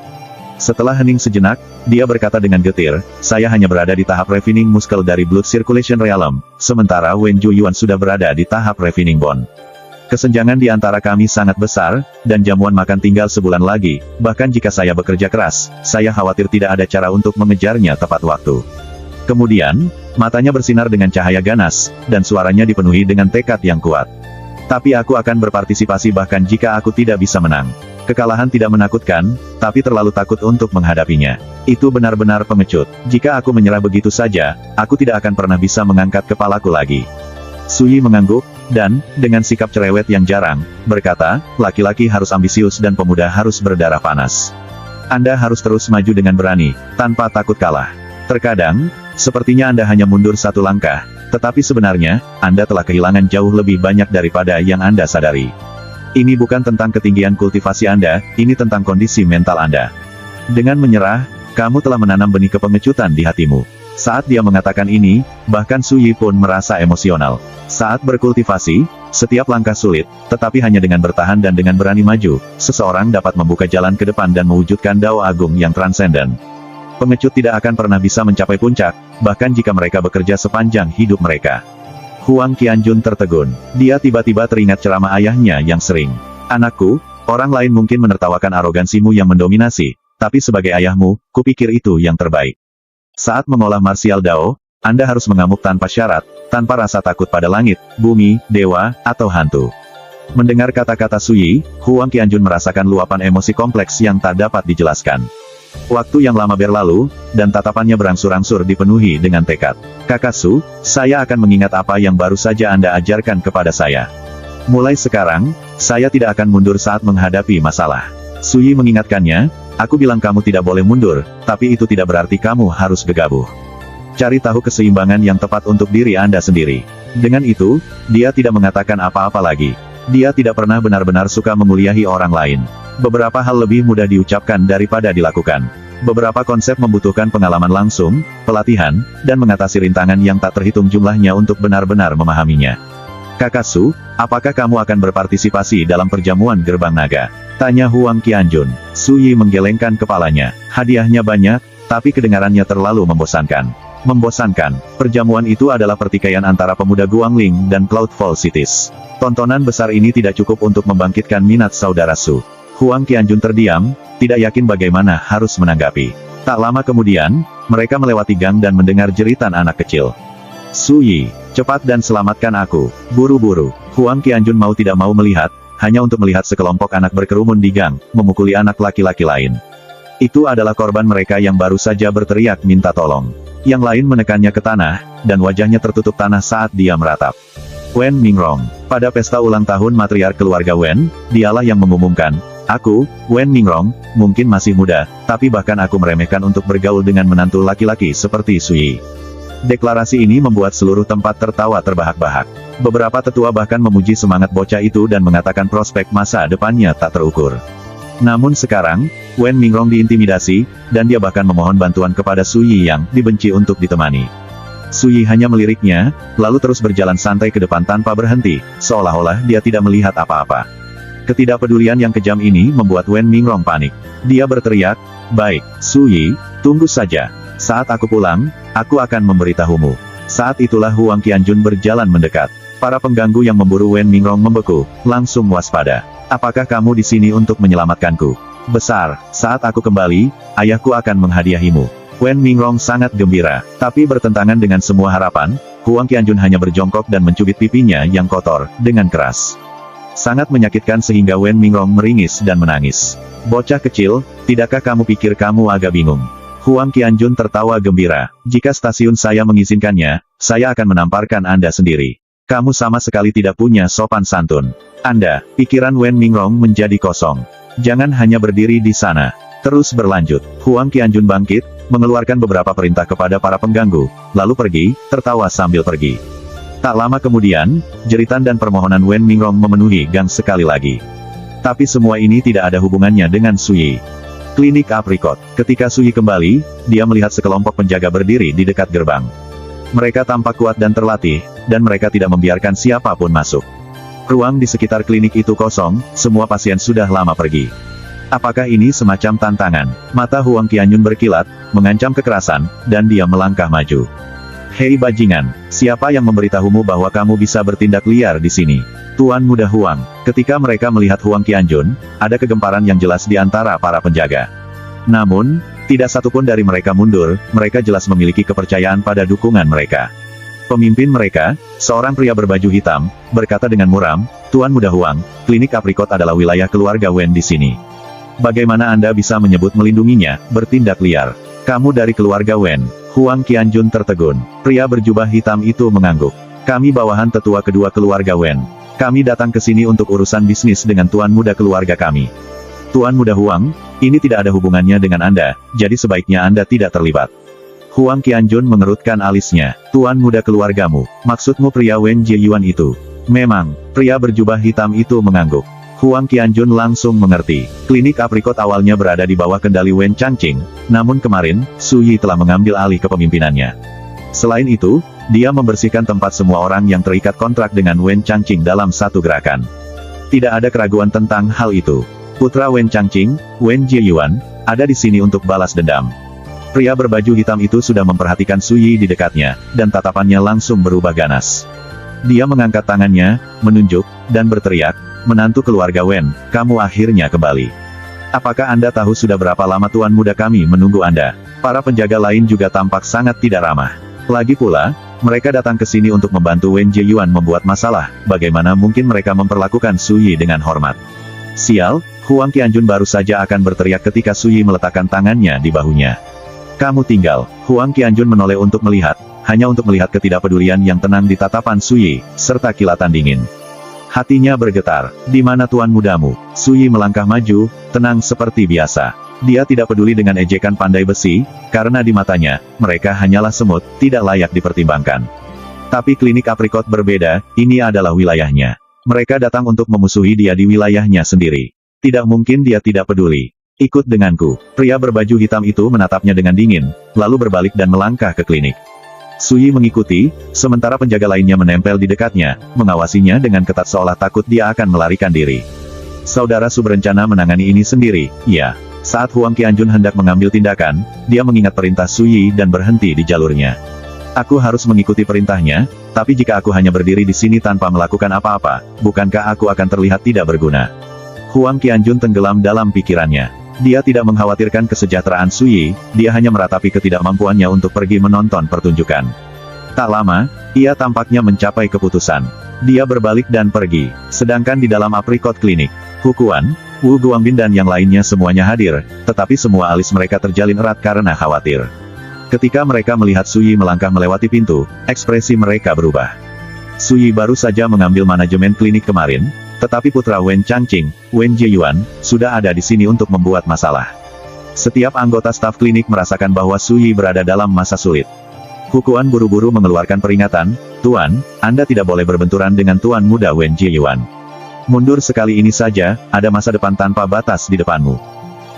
Setelah hening sejenak, dia berkata dengan getir, saya hanya berada di tahap refining muscle dari Blood Circulation Realm, sementara Wen Zhuoyuan sudah berada di tahap refining bone. Kesenjangan di antara kami sangat besar, dan jamuan makan tinggal sebulan lagi, bahkan jika saya bekerja keras, saya khawatir tidak ada cara untuk mengejarnya tepat waktu. Kemudian, matanya bersinar dengan cahaya ganas, dan suaranya dipenuhi dengan tekad yang kuat. Tapi aku akan berpartisipasi bahkan jika aku tidak bisa menang. Kekalahan tidak menakutkan, tapi terlalu takut untuk menghadapinya. Itu benar-benar pengecut. Jika aku menyerah begitu saja, aku tidak akan pernah bisa mengangkat kepalaku lagi. Suyi mengangguk, dan, dengan sikap cerewet yang jarang, berkata, laki-laki harus ambisius dan pemuda harus berdarah panas. Anda harus terus maju dengan berani, tanpa takut kalah. Terkadang, sepertinya Anda hanya mundur satu langkah, tetapi sebenarnya, Anda telah kehilangan jauh lebih banyak daripada yang Anda sadari. Ini bukan tentang ketinggian kultivasi Anda, ini tentang kondisi mental Anda. Dengan menyerah, kamu telah menanam benih kepengecutan di hatimu. Saat dia mengatakan ini, bahkan Suyi pun merasa emosional. Saat berkultivasi, setiap langkah sulit, tetapi hanya dengan bertahan dan dengan berani maju, seseorang dapat membuka jalan ke depan dan mewujudkan Dao Agung yang transenden. Pengecut tidak akan pernah bisa mencapai puncak, bahkan jika mereka bekerja sepanjang hidup mereka. Huang Qianjun tertegun. Dia tiba-tiba teringat ceramah ayahnya yang sering. Anakku, orang lain mungkin menertawakan arogansimu yang mendominasi, tapi sebagai ayahmu, kupikir itu yang terbaik. Saat mengolah martial Dao, Anda harus mengamuk tanpa syarat, tanpa rasa takut pada langit, bumi, dewa, atau hantu. Mendengar kata-kata Suyi, Huang Qianjun merasakan luapan emosi kompleks yang tak dapat dijelaskan. Waktu yang lama berlalu, dan tatapannya berangsur-angsur dipenuhi dengan tekad. Kakak Su, saya akan mengingat apa yang baru saja Anda ajarkan kepada saya. Mulai sekarang, saya tidak akan mundur saat menghadapi masalah. Suyi mengingatkannya, aku bilang kamu tidak boleh mundur, tapi itu tidak berarti kamu harus gegabah. Cari tahu keseimbangan yang tepat untuk diri Anda sendiri. Dengan itu, dia tidak mengatakan apa-apa lagi. Dia tidak pernah benar-benar suka memuliahi orang lain. Beberapa hal lebih mudah diucapkan daripada dilakukan. Beberapa konsep membutuhkan pengalaman langsung, pelatihan, dan mengatasi rintangan yang tak terhitung jumlahnya untuk benar-benar memahaminya. Kakak Su, apakah kamu akan berpartisipasi dalam perjamuan gerbang naga? Tanya Huang Qianjun. Suyi menggelengkan kepalanya. Hadiahnya banyak, tapi kedengarannya terlalu membosankan. Membosankan. Perjamuan itu adalah pertikaian antara pemuda Guangling dan Cloudfall Cities. Tontonan besar ini tidak cukup untuk membangkitkan minat saudara Su. Huang Qianjun terdiam, tidak yakin bagaimana harus menanggapi. Tak lama kemudian, mereka melewati gang dan mendengar jeritan anak kecil. Suyi, cepat dan selamatkan aku. Buru-buru. Huang Qianjun mau tidak mau melihat, hanya untuk melihat sekelompok anak berkerumun di gang, memukuli anak laki-laki lain. Itu adalah korban mereka yang baru saja berteriak minta tolong. Yang lain menekannya ke tanah, dan wajahnya tertutup tanah saat dia meratap. Wen Mingrong. Pada pesta ulang tahun matriark keluarga Wen, dialah yang mengumumkan, aku, Wen Mingrong, mungkin masih muda, tapi bahkan aku meremehkan untuk bergaul dengan menantu laki-laki seperti Suyi. Deklarasi ini membuat seluruh tempat tertawa terbahak-bahak. Beberapa tetua bahkan memuji semangat bocah itu dan mengatakan prospek masa depannya tak terukur. Namun sekarang, Wen Mingrong diintimidasi, dan dia bahkan memohon bantuan kepada Su Yi yang dibenci untuk ditemani. Su Yi hanya meliriknya, lalu terus berjalan santai ke depan tanpa berhenti, seolah-olah dia tidak melihat apa-apa. Ketidakpedulian yang kejam ini membuat Wen Mingrong panik. Dia berteriak, "Baik, Su Yi, tunggu saja. Saat aku pulang, aku akan memberitahumu." Saat itulah Huang Qianjun berjalan mendekat. Para pengganggu yang memburu Wen Mingrong membeku, langsung waspada. "Apakah kamu di sini untuk menyelamatkanku? Besar, saat aku kembali, ayahku akan menghadiahimu." Wen Mingrong sangat gembira, tapi bertentangan dengan semua harapan, Huang Qianjun hanya berjongkok dan mencubit pipinya yang kotor, dengan keras. Sangat menyakitkan sehingga Wen Mingrong meringis dan menangis. "Bocah kecil, tidakkah kamu pikir kamu agak bingung?" Huang Qianjun tertawa gembira. "Jika stasiun saya mengizinkannya, saya akan menamparkan Anda sendiri. Kamu sama sekali tidak punya sopan santun. Anda." Pikiran Wen Mingrong menjadi kosong. "Jangan hanya berdiri di sana. Terus berlanjut." Huang Qianjun bangkit, mengeluarkan beberapa perintah kepada para pengganggu, lalu pergi, tertawa sambil pergi. Tak lama kemudian, jeritan dan permohonan Wen Mingrong memenuhi gang sekali lagi. Tapi semua ini tidak ada hubungannya dengan Su Yi. Klinik Aprikot. Ketika Su Yi kembali, dia melihat sekelompok penjaga berdiri di dekat gerbang. Mereka tampak kuat dan terlatih, dan mereka tidak membiarkan siapapun masuk. Ruang di sekitar klinik itu kosong, semua pasien sudah lama pergi. Apakah ini semacam tantangan? Mata Huang Qianjun berkilat, mengancam kekerasan, dan dia melangkah maju. "Hei bajingan, siapa yang memberitahumu bahwa kamu bisa bertindak liar di sini?" Tuan Muda Huang. Ketika mereka melihat Huang Qianjun, ada kegemparan yang jelas di antara para penjaga. Namun, tidak satupun dari mereka mundur, mereka jelas memiliki kepercayaan pada dukungan mereka. Pemimpin mereka, seorang pria berbaju hitam, berkata dengan muram, "Tuan Muda Huang, klinik Aprikot adalah wilayah keluarga Wen di sini. Bagaimana Anda bisa menyebut melindunginya, bertindak liar? Kamu dari keluarga Wen?" Huang Qianjun tertegun. Pria berjubah hitam itu mengangguk. "Kami bawahan tetua kedua keluarga Wen. Kami datang ke sini untuk urusan bisnis dengan Tuan Muda keluarga kami." "Tuan Muda Huang, ini tidak ada hubungannya dengan Anda, jadi sebaiknya Anda tidak terlibat." Huang Qianjun mengerutkan alisnya. "Tuan Muda keluargamu, maksudmu pria Wen Jieyuan itu?" "Memang." Pria berjubah hitam itu mengangguk. Huang Qianjun langsung mengerti. Klinik Aprikot awalnya berada di bawah kendali Wen Changqing, namun kemarin, Su Yi telah mengambil alih kepemimpinannya. Selain itu, dia membersihkan tempat semua orang yang terikat kontrak dengan Wen Changqing dalam satu gerakan. Tidak ada keraguan tentang hal itu. Putra Wen Changqing, Wen Jieyuan, ada di sini untuk balas dendam. Pria berbaju hitam itu sudah memperhatikan Su Yi di dekatnya, dan tatapannya langsung berubah ganas. Dia mengangkat tangannya, menunjuk, dan berteriak, "Menantu keluarga Wen, kamu akhirnya kembali. Apakah Anda tahu sudah berapa lama Tuan Muda kami menunggu Anda?" Para penjaga lain juga tampak sangat tidak ramah. Lagi pula, mereka datang ke sini untuk membantu Wen Jieyuan membuat masalah, bagaimana mungkin mereka memperlakukan Su Yi dengan hormat? Sial, Huang Qianjun baru saja akan berteriak ketika Su Yi meletakkan tangannya di bahunya. "Kamu tinggal." Huang Qianjun menoleh untuk melihat, hanya untuk melihat ketidakpedulian yang tenang di tatapan Su Yi, serta kilatan dingin. Hatinya bergetar. "Di mana Tuan Mudamu?" Su Yi melangkah maju, tenang seperti biasa. Dia tidak peduli dengan ejekan pandai besi, karena di matanya, mereka hanyalah semut, tidak layak dipertimbangkan. Tapi klinik Aprikot berbeda, ini adalah wilayahnya. Mereka datang untuk memusuhi dia di wilayahnya sendiri. Tidak mungkin dia tidak peduli. "Ikut denganku." Pria berbaju hitam itu menatapnya dengan dingin, lalu berbalik dan melangkah ke klinik. Su Yi mengikuti, sementara penjaga lainnya menempel di dekatnya, mengawasinya dengan ketat seolah takut dia akan melarikan diri. Saudara Su berencana menangani ini sendiri, ya. Saat Huang Qianjun hendak mengambil tindakan, dia mengingat perintah Su Yi dan berhenti di jalurnya. "Aku harus mengikuti perintahnya, tapi jika aku hanya berdiri di sini tanpa melakukan apa-apa, bukankah aku akan terlihat tidak berguna?" Huang Qianjun tenggelam dalam pikirannya. Dia tidak mengkhawatirkan kesejahteraan Su Yi, dia hanya meratapi ketidakmampuannya untuk pergi menonton pertunjukan. Tak lama, ia tampaknya mencapai keputusan. Dia berbalik dan pergi. Sedangkan di dalam Aprikot Klinik, Hukuan, Wu Guangbin dan yang lainnya semuanya hadir, tetapi semua alis mereka terjalin erat karena khawatir. Ketika mereka melihat Su Yi melangkah melewati pintu, ekspresi mereka berubah. Su Yi baru saja mengambil manajemen klinik kemarin, tetapi putra Wen Changqing, Wen Jieyuan, sudah ada di sini untuk membuat masalah. Setiap anggota staf klinik merasakan bahwa Su Yi berada dalam masa sulit. Hukuan buru-buru mengeluarkan peringatan, "Tuan, Anda tidak boleh berbenturan dengan Tuan Muda Wen Jieyuan. Mundur sekali ini saja, ada masa depan tanpa batas di depanmu."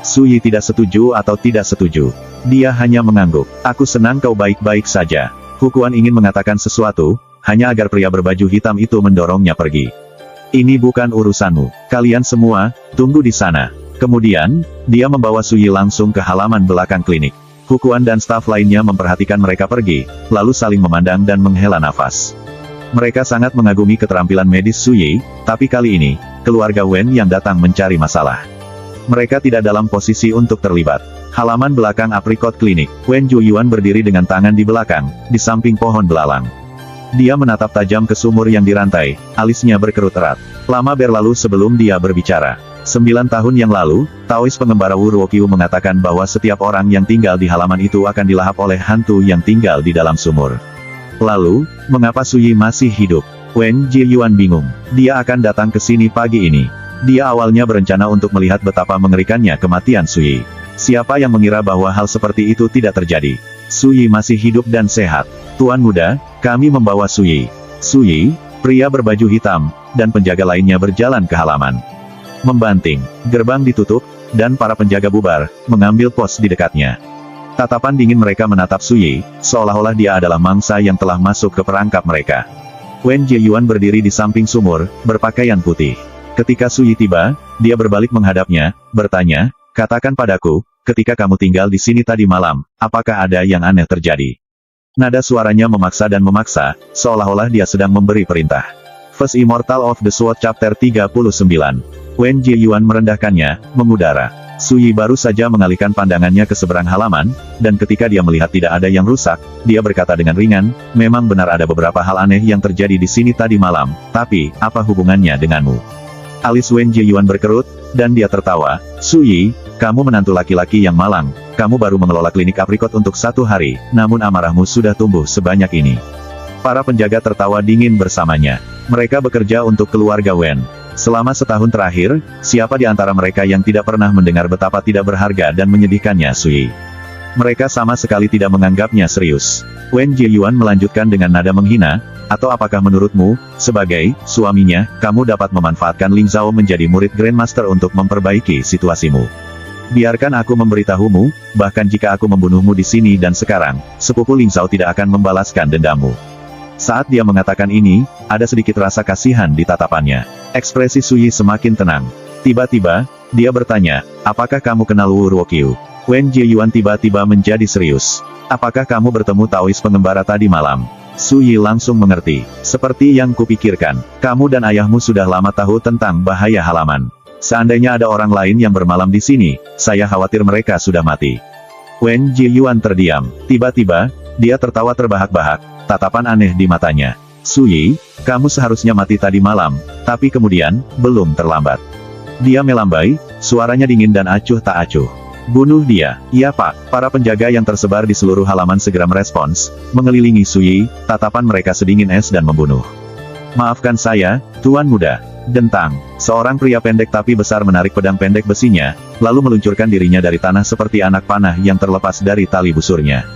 Su Yi tidak setuju atau tidak setuju. Dia hanya mengangguk. "Aku senang kau baik-baik saja." Hukuan ingin mengatakan sesuatu, hanya agar pria berbaju hitam itu mendorongnya pergi. "Ini bukan urusanmu. Kalian semua, tunggu di sana." Kemudian, dia membawa Su Yi langsung ke halaman belakang klinik. Hukuan dan staf lainnya memperhatikan mereka pergi, lalu saling memandang dan menghela nafas. Mereka sangat mengagumi keterampilan medis Su Yi, tapi kali ini, keluarga Wen yang datang mencari masalah. Mereka tidak dalam posisi untuk terlibat. Halaman belakang Apricot Clinic, Wen Jieyuan berdiri dengan tangan di belakang, di samping pohon belalang. Dia menatap tajam ke sumur yang dirantai, alisnya berkerut erat. Lama berlalu sebelum dia berbicara. 9 tahun yang lalu, Taois pengembara Wu Ruokyu mengatakan bahwa setiap orang yang tinggal di halaman itu akan dilahap oleh hantu yang tinggal di dalam sumur. Lalu, mengapa Su Yi masih hidup? Wen Jieyuan bingung. Dia akan datang ke sini pagi ini. Dia awalnya berencana untuk melihat betapa mengerikannya kematian Su Yi. Siapa yang mengira bahwa hal seperti itu tidak terjadi? Su Yi masih hidup dan sehat. "Tuan Muda, kami membawa Su Yi." Su Yi, pria berbaju hitam, dan penjaga lainnya berjalan ke halaman. Membanting, gerbang ditutup, dan para penjaga bubar, mengambil pos di dekatnya. Tatapan dingin mereka menatap Su Yi, seolah-olah dia adalah mangsa yang telah masuk ke perangkap mereka. Wen Jieyuan berdiri di samping sumur, berpakaian putih. Ketika Su Yi tiba, dia berbalik menghadapnya, bertanya, "Katakan padaku, ketika kamu tinggal di sini tadi malam, apakah ada yang aneh terjadi?" Nada suaranya memaksa dan memaksa, seolah-olah dia sedang memberi perintah. First Immortal of the Sword Chapter 39. Wen Jieyuan merendahkannya, mengudara. Su Yi baru saja mengalihkan pandangannya ke seberang halaman, dan ketika dia melihat tidak ada yang rusak, dia berkata dengan ringan, "Memang benar ada beberapa hal aneh yang terjadi di sini tadi malam, tapi, apa hubungannya denganmu?" Alis Wen Jieyuan berkerut, dan dia tertawa, "Su Yi, kamu menantu laki-laki yang malang, kamu baru mengelola klinik aprikot untuk 1 hari, namun amarahmu sudah tumbuh sebanyak ini." Para penjaga tertawa dingin bersamanya. Mereka bekerja untuk keluarga Wen. Selama setahun terakhir, siapa di antara mereka yang tidak pernah mendengar betapa tidak berharga dan menyedihkannya Su Yi? Mereka sama sekali tidak menganggapnya serius. Wen Jieyuan melanjutkan dengan nada menghina, "Atau apakah menurutmu, sebagai suaminya, kamu dapat memanfaatkan Ling Zhao menjadi murid Grandmaster untuk memperbaiki situasimu? Biarkan aku memberitahumu, bahkan jika aku membunuhmu di sini dan sekarang, sepupu Ling Zhao tidak akan membalaskan dendammu." Saat dia mengatakan ini, ada sedikit rasa kasihan di tatapannya. Ekspresi Su Yi semakin tenang. Tiba-tiba, dia bertanya, "Apakah kamu kenal Wu Ruokyu?" Wen Jieyuan tiba-tiba menjadi serius. "Apakah kamu bertemu Taois pengembara tadi malam?" Su Yi langsung mengerti. "Seperti yang kupikirkan, kamu dan ayahmu sudah lama tahu tentang bahaya halaman. Seandainya ada orang lain yang bermalam di sini, saya khawatir mereka sudah mati." Wen Jieyuan terdiam. Tiba-tiba, dia tertawa terbahak-bahak, tatapan aneh di matanya. "Su Yi, kamu seharusnya mati tadi malam, tapi kemudian, belum terlambat." Dia melambai, suaranya dingin dan acuh tak acuh. "Bunuh dia." "Iya Pak." Para penjaga yang tersebar di seluruh halaman segera merespons, mengelilingi Su Yi, tatapan mereka sedingin es dan membunuh. "Maafkan saya, Tuan Muda." Dentang, seorang pria pendek tapi besar menarik pedang pendek besinya, lalu meluncurkan dirinya dari tanah seperti anak panah yang terlepas dari tali busurnya.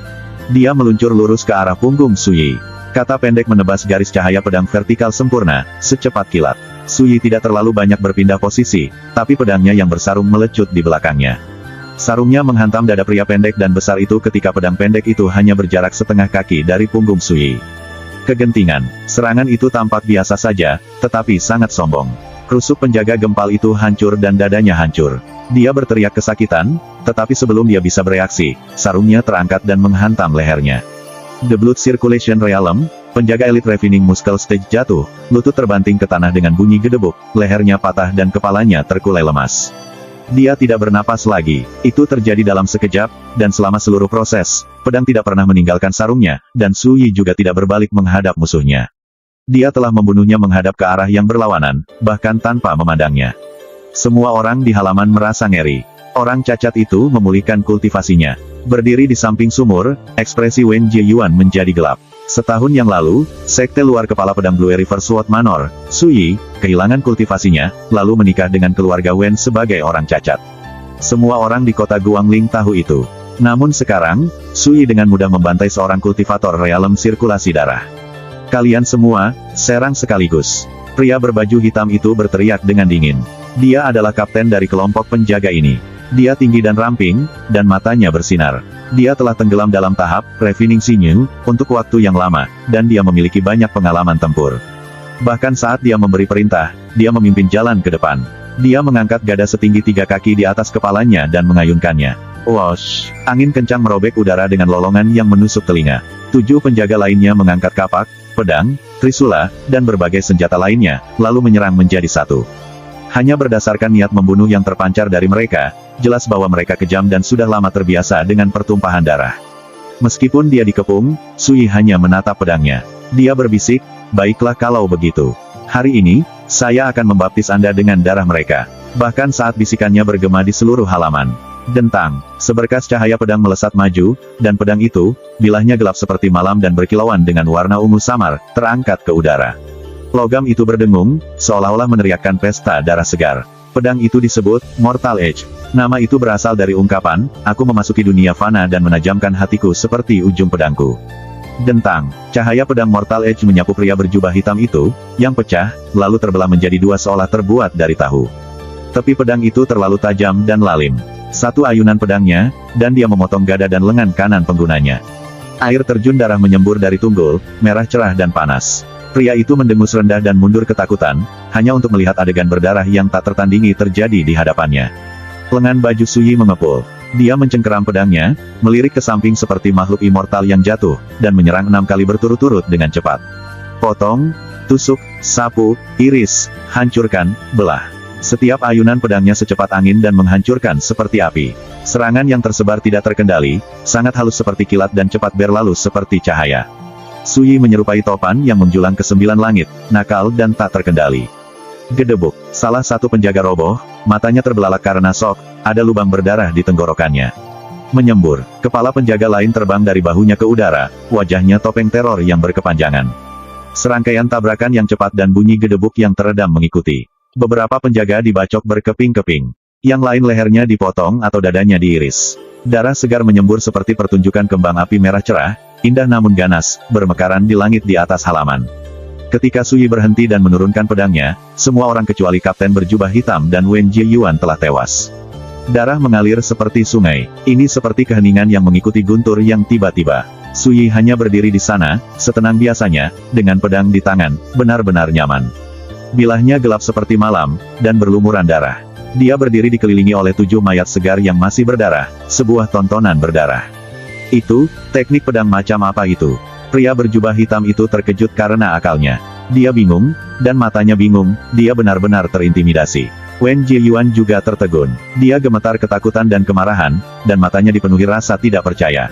Dia meluncur lurus ke arah punggung Su Yi. Kata pendek menebas garis cahaya pedang vertikal sempurna, secepat kilat. Su Yi tidak terlalu banyak berpindah posisi, tapi pedangnya yang bersarung melecut di belakangnya. Sarungnya menghantam dada pria pendek dan besar itu ketika pedang pendek itu hanya berjarak setengah kaki dari punggung Su Yi. Kegentingan, serangan itu tampak biasa saja, tetapi sangat sombong. Rusuk penjaga gempal itu hancur dan dadanya hancur. Dia berteriak kesakitan, tetapi sebelum dia bisa bereaksi, sarungnya terangkat dan menghantam lehernya. The Blood Circulation Realm, penjaga elit Refining Muscle Stage jatuh, lutut terbanting ke tanah dengan bunyi gedebuk, lehernya patah dan kepalanya terkulai lemas. Dia tidak bernapas lagi. Itu terjadi dalam sekejap, dan selama seluruh proses, pedang tidak pernah meninggalkan sarungnya, dan Su Yi juga tidak berbalik menghadap musuhnya. Dia telah membunuhnya menghadap ke arah yang berlawanan, bahkan tanpa memandangnya. Semua orang di halaman merasa ngeri. Orang cacat itu memulihkan kultivasinya. Berdiri di samping sumur, ekspresi Wen Jieyuan menjadi gelap. Setahun yang lalu, sekte luar kepala pedang Blue River Sword Manor, Su Yi, kehilangan kultivasinya, lalu menikah dengan keluarga Wen sebagai orang cacat. Semua orang di kota Guangling tahu itu. Namun sekarang, Sui dengan mudah membantai seorang kultivator realem sirkulasi darah. Kalian semua, serang sekaligus. Pria berbaju hitam itu berteriak dengan dingin. Dia adalah kapten dari kelompok penjaga ini. Dia tinggi dan ramping, dan matanya bersinar. Dia telah tenggelam dalam tahap refining sinew untuk waktu yang lama, dan dia memiliki banyak pengalaman tempur. Bahkan saat dia memberi perintah, dia memimpin jalan ke depan. Dia mengangkat gada setinggi 3 kaki di atas kepalanya dan mengayunkannya. Whoosh! Angin kencang merobek udara dengan lolongan yang menusuk telinga. 7 penjaga lainnya mengangkat kapak, pedang, trisula, dan berbagai senjata lainnya, lalu menyerang menjadi satu. Hanya berdasarkan niat membunuh yang terpancar dari mereka, jelas bahwa mereka kejam dan sudah lama terbiasa dengan pertumpahan darah. Meskipun dia dikepung, Sui hanya menatap pedangnya. Dia berbisik, "Baiklah kalau begitu. Hari ini, saya akan membaptis Anda dengan darah mereka." Bahkan saat bisikannya bergema di seluruh halaman. Dentang, seberkas cahaya pedang melesat maju, dan pedang itu, bilahnya gelap seperti malam dan berkilauan dengan warna ungu samar, terangkat ke udara. Logam itu berdengung, seolah-olah meneriakkan pesta darah segar. Pedang itu disebut Mortal Edge. Nama itu berasal dari ungkapan, "Aku memasuki dunia fana dan menajamkan hatiku seperti ujung pedangku." Dentang, cahaya pedang Mortal Edge menyapu pria berjubah hitam itu, yang pecah, lalu terbelah menjadi 2 seolah terbuat dari tahu. Tepi pedang itu terlalu tajam dan lalim. Satu ayunan pedangnya, dan dia memotong dada dan lengan kanan penggunanya. Air terjun darah menyembur dari tunggul, merah cerah dan panas. Pria itu mendengus rendah dan mundur ketakutan, hanya untuk melihat adegan berdarah yang tak tertandingi terjadi di hadapannya. Lengan baju Sui mengepul. Dia mencengkeram pedangnya, melirik ke samping seperti makhluk immortal yang jatuh, dan menyerang 6 kali berturut-turut dengan cepat. Potong, tusuk, sapu, iris, hancurkan, belah. Setiap ayunan pedangnya secepat angin dan menghancurkan seperti api. Serangan yang tersebar tidak terkendali, sangat halus seperti kilat dan cepat berlalu seperti cahaya. Sui menyerupai topan yang menjulang ke 9 langit, nakal dan tak terkendali. Gedebuk, salah satu penjaga roboh, matanya terbelalak karena shock, ada lubang berdarah di tenggorokannya. Menyembur, kepala penjaga lain terbang dari bahunya ke udara, wajahnya topeng teror yang berkepanjangan. Serangkaian tabrakan yang cepat dan bunyi gedebuk yang teredam mengikuti. Beberapa penjaga dibacok berkeping-keping. Yang lain lehernya dipotong atau dadanya diiris. Darah segar menyembur seperti pertunjukan kembang api merah cerah, indah namun ganas, bermekaran di langit di atas halaman. Ketika Sui berhenti dan menurunkan pedangnya, semua orang kecuali kapten berjubah hitam dan Wen Jieyuan telah tewas. Darah mengalir seperti sungai. Ini seperti keheningan yang mengikuti guntur yang tiba-tiba. Sui hanya berdiri di sana, setenang biasanya, dengan pedang di tangan, benar-benar nyaman. Bilahnya gelap seperti malam, dan berlumuran darah. Dia berdiri dikelilingi oleh 7 mayat segar yang masih berdarah, sebuah tontonan berdarah. Itu, teknik pedang macam apa itu? Pria berjubah hitam itu terkejut karena akalnya. Dia bingung, dan matanya bingung, dia benar-benar terintimidasi. Wen Jieyuan juga tertegun. Dia gemetar ketakutan dan kemarahan, dan matanya dipenuhi rasa tidak percaya.